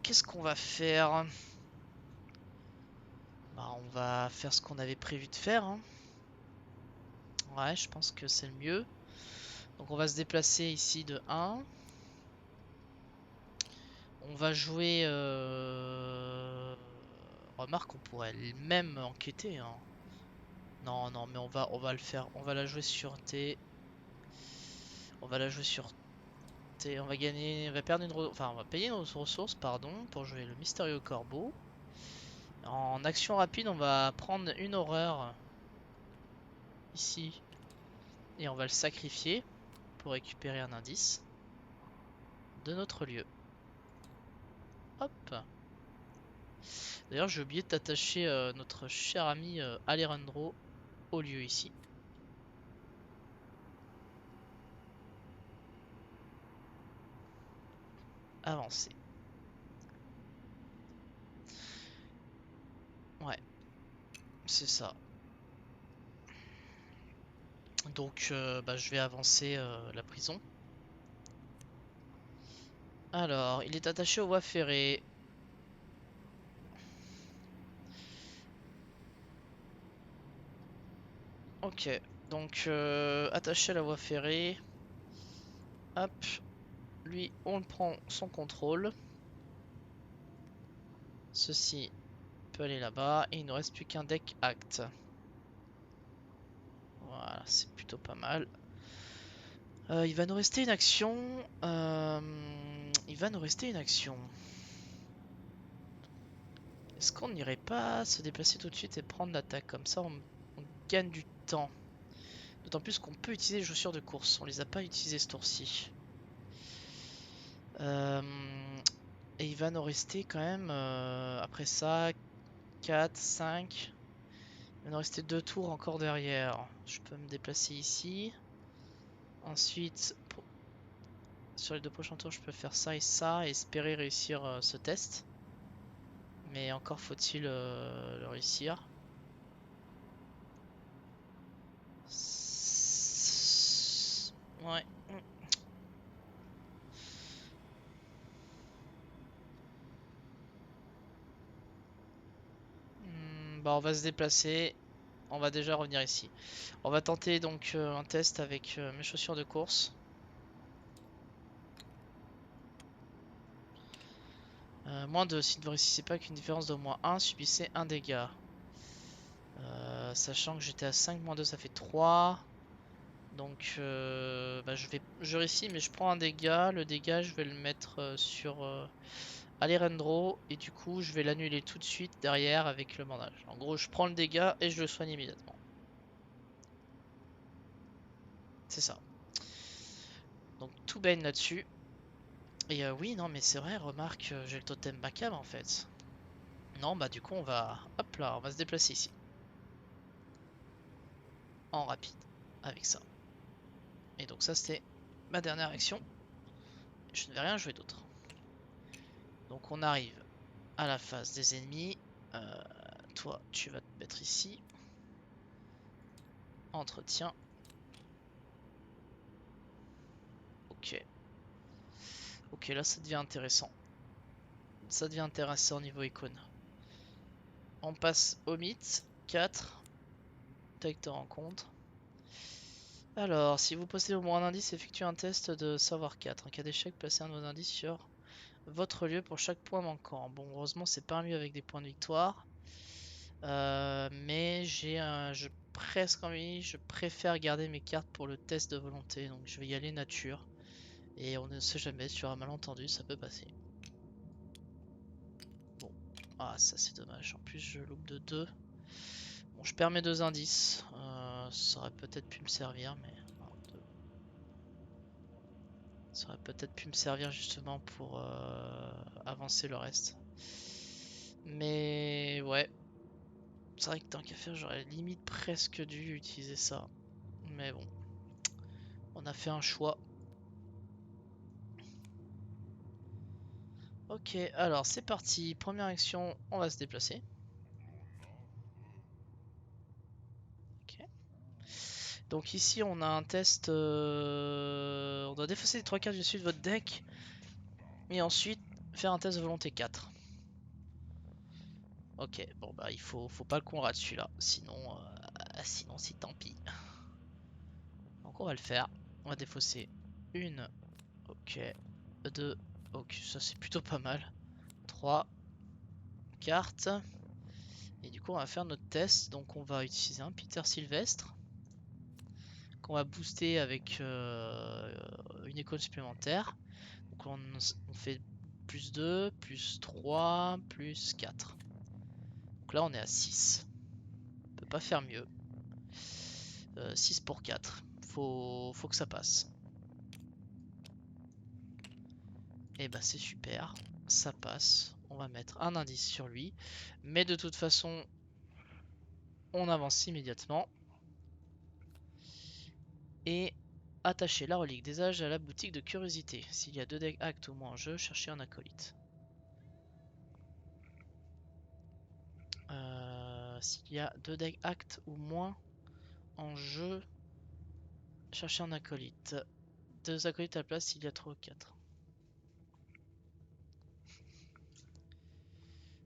qu'est-ce qu'on va faire? Bah, on va faire ce qu'on avait prévu de faire, hein. Ouais, je pense que c'est le mieux. Donc on va se déplacer ici de 1. On va jouer... Remarque, on pourrait même enquêter, hein. Non, non, mais on va le faire. On va la jouer sur T. On va la jouer sur T. On va gagner... On va perdre enfin, on va payer nos ressources, pardon, pour jouer le Mystérieux Corbeau. En action rapide, on va prendre une horreur ici. Et on va le sacrifier pour récupérer un indice de notre lieu. Hop. D'ailleurs, j'ai oublié d'attacher notre cher ami Alejandro au lieu ici. Avancer. Ouais, c'est ça. Donc, bah, je vais avancer la prison. Alors, il est attaché aux voies ferrées. Ok, donc attaché à la voie ferrée. Hop, lui, on le prend son contrôle. Ceci peut aller là-bas. Et il ne reste plus qu'un deck acte. Voilà, c'est plutôt pas mal. Il va nous rester une action. Il va nous rester une action. Est-ce qu'on n'irait pas se déplacer tout de suite et prendre l'attaque? Comme ça, on gagne du temps. D'autant plus qu'on peut utiliser les chaussures de course. On les a pas utilisées ce tour-ci. Et il va nous rester quand même, après ça, 4, 5. Il va nous rester 2 tours encore derrière. Je peux me déplacer ici. Ensuite, sur les 2 prochains tours, je peux faire ça et espérer réussir ce test. Mais encore faut-il le réussir. Ouais. Bah on va se déplacer. On va déjà revenir ici. On va tenter donc un test avec mes chaussures de course. Moins de, si ne vous réussissez pas qu'une différence d'au moins 1, subissez un dégât. Sachant que j'étais à 5, moins 2 ça fait 3. Donc bah, je réussis mais je prends un dégât. Le dégât je vais le mettre sur Alejandro. Et du coup je vais l'annuler tout de suite derrière avec le bandage. En gros je prends le dégât et je le soigne immédiatement. C'est ça. Donc tout baigne là-dessus. Et oui non mais c'est vrai, remarque, j'ai le totem macabre en fait. Non bah du coup on va... Hop là, on va se déplacer ici. En rapide. Avec ça. Et donc ça c'était ma dernière action. Je ne vais rien jouer d'autre. Donc on arrive à la phase des ennemis. Toi tu vas te mettre ici. Entretien. Ok. Ok, là ça devient intéressant. Ça devient intéressant au niveau icône. On passe au mythe. 4. Take de rencontre. Alors, si vous possédez au moins un indice, effectuez un test de savoir 4. En cas d'échec, placez un de vos indices sur votre lieu pour chaque point manquant. Bon, heureusement, c'est pas un lieu avec des points de victoire. Mais je presque envie, je préfère garder mes cartes pour le test de volonté. Donc je vais y aller nature. Et on ne sait jamais, sur un malentendu, ça peut passer. Bon, ah ça c'est dommage. En plus je loupe de 2. Bon, je perds mes 2 indices. Ça aurait peut-être pu me servir, mais... Ça aurait peut-être pu me servir justement pour avancer le reste. Mais ouais. C'est vrai que tant qu'à faire, j'aurais limite presque dû utiliser ça. Mais bon. On a fait un choix. Ok, alors c'est parti. Première action, on va se déplacer. Ok. Donc ici, on a un test. On doit défausser les 3 cartes du dessus de votre deck. Et ensuite, faire un test de volonté 4. Ok, bon bah il faut pas qu'on rate celui-là. Sinon c'est tant pis. Donc on va le faire. On va défausser une. Ok. 2. Ok, ça c'est plutôt pas mal. 3 cartes. Et du coup, on va faire notre test. Donc, on va utiliser un Peter Sylvestre qu'on va booster avec une école supplémentaire. Donc, on fait plus 2, plus 3, plus 4. Donc là, on est à 6. On peut pas faire mieux. 6 pour 4. Faut que ça passe. Et bah, c'est super. Ça passe. On va mettre un indice sur lui. Mais de toute façon, on avance immédiatement. Et attacher la relique des âges à la boutique de curiosité. S'il y a 2 decks actes ou moins en jeu, cherchez un acolyte. S'il y a 2 decks actes ou moins en jeu, cherchez un acolyte. 2 acolytes à la place s'il y a 3 ou 4.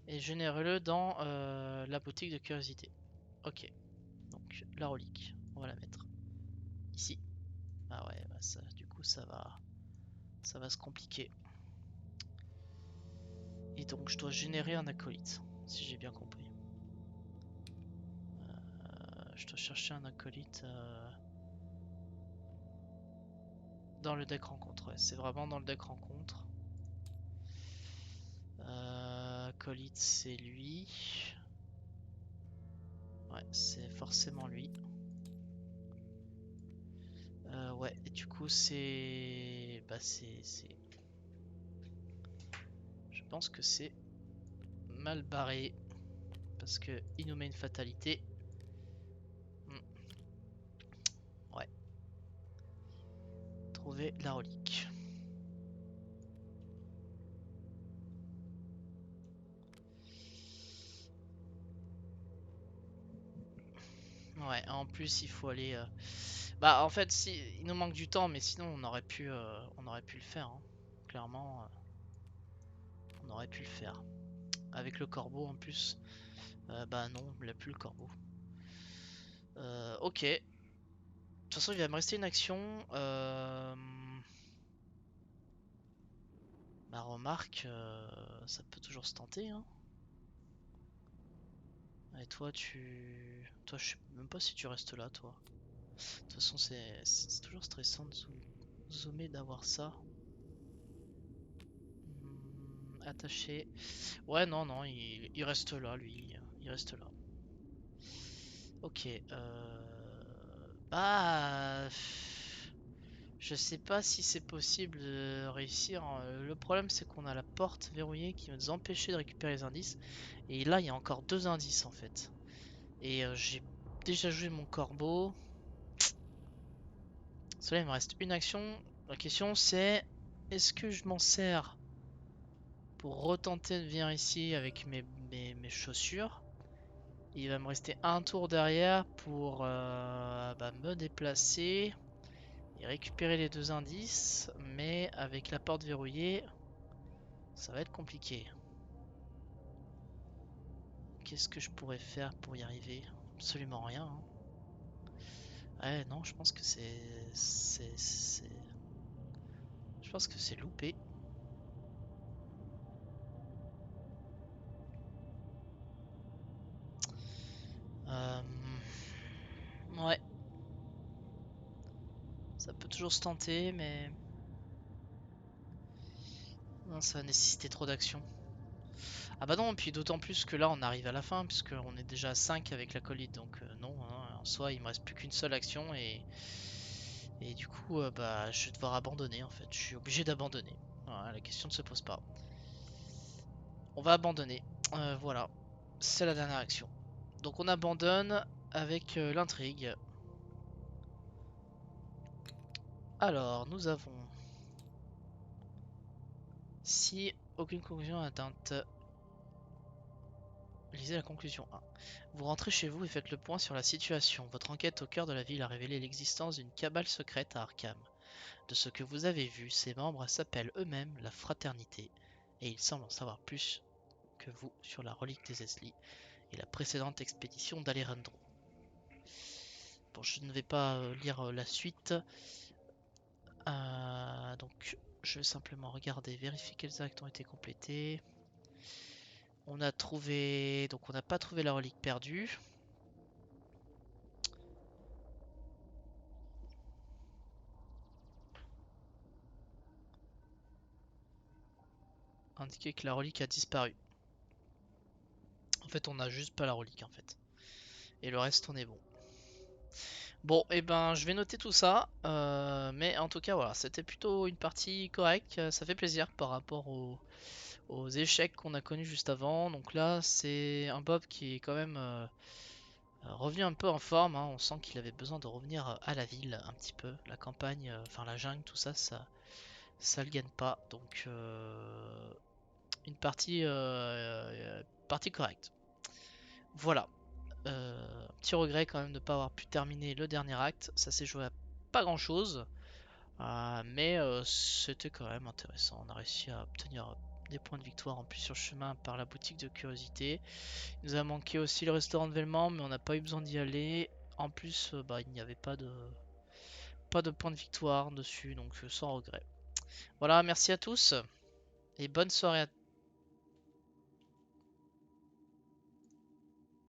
Et générez-le dans la boutique de curiosité. Ok, donc la relique, on va la mettre ici. Ah ouais, bah ça, du coup ça va se compliquer. Et donc je dois générer un acolyte, si j'ai bien compris. Je dois chercher un acolyte dans le deck rencontre. Ouais, c'est vraiment dans le deck rencontre. Acolyte, c'est lui. Ouais, c'est forcément lui. Ouais, et du coup c'est... Bah c'est... Je pense que c'est mal barré. Parce que il nous met une fatalité. Ouais. Trouver la relique. Ouais, en plus il faut aller... Bah en fait, si, il nous manque du temps, mais sinon on aurait pu le faire. Hein. Clairement, on aurait pu le faire. Avec le corbeau en plus. Bah non, il n'a plus le corbeau. Ok. De toute façon, il va me rester une action. Bah remarque, ça peut toujours se tenter. Hein. Et toi, Toi, je sais même pas si tu restes là, toi. De toute façon, c'est toujours stressant de zoomer d'avoir ça. Attaché. Ouais, non, non, il reste là, lui. Il reste là. Ok. Bah... Je sais pas si c'est possible de réussir. Le problème, c'est qu'on a la porte verrouillée qui va nous empêcher de récupérer les indices. Et là, il y a encore 2 indices, en fait. Et j'ai déjà joué mon corbeau. Cela, il me reste une action. La question, c'est... Est-ce que je m'en sers pour retenter de venir ici avec mes chaussures? Il va me rester un tour derrière pour bah, me déplacer et récupérer les 2 indices, mais avec la porte verrouillée, ça va être compliqué. Qu'est-ce que je pourrais faire pour y arriver? Absolument rien. Hein. Ouais, non, je pense que je pense que c'est loupé. Euh, Ouais, ça peut toujours se tenter, mais non, ça va nécessiter trop d'action. Ah bah non, puis d'autant plus que là on arrive à la fin, puisqu'on est déjà à 5 avec la colite, donc non, hein, en soi il me reste plus qu'une seule action et du coup bah je vais devoir abandonner en fait, je suis obligé d'abandonner. Voilà, la question ne se pose pas. On va abandonner, voilà, c'est la dernière action. Donc on abandonne avec l'intrigue. Alors nous avons, si aucune conclusion atteinte, lisez la conclusion 1. Vous rentrez chez vous et faites le point sur la situation. Votre enquête au cœur de la ville a révélé l'existence d'une cabale secrète à Arkham. De ce que vous avez vu, ses membres s'appellent eux-mêmes la Fraternité, et ils semblent en savoir plus que vous sur la relique des Esli et la précédente expédition d'Alejandro. Bon, je ne vais pas lire la suite. Donc je vais simplement regarder, vérifier quels actes ont été complétés. On a trouvé... Donc on n'a pas trouvé la relique perdue. Indiquer que la relique a disparu. En fait on a juste pas la relique en fait. Et le reste on est bon. Bon, et ben je vais noter tout ça. Mais en tout cas voilà, c'était plutôt une partie correcte. Ça fait plaisir par rapport aux échecs qu'on a connus juste avant. Donc là c'est un Bob qui est quand même revenu un peu en forme, hein. On sent qu'il avait besoin de revenir à la ville un petit peu. La campagne, enfin la jungle, tout ça, ça le gagne pas. Donc une partie correcte. Voilà. Petit regret quand même de ne pas avoir pu terminer le dernier acte. Ça s'est joué à pas grand chose. Mais c'était quand même intéressant. On a réussi à obtenir des points de victoire en plus sur le chemin par la boutique de curiosité. Il nous a manqué aussi le restaurant de Velmont, mais on n'a pas eu besoin d'y aller. En plus, bah, il n'y avait pas de points de victoire dessus, donc sans regret. Voilà, merci à tous et bonne soirée à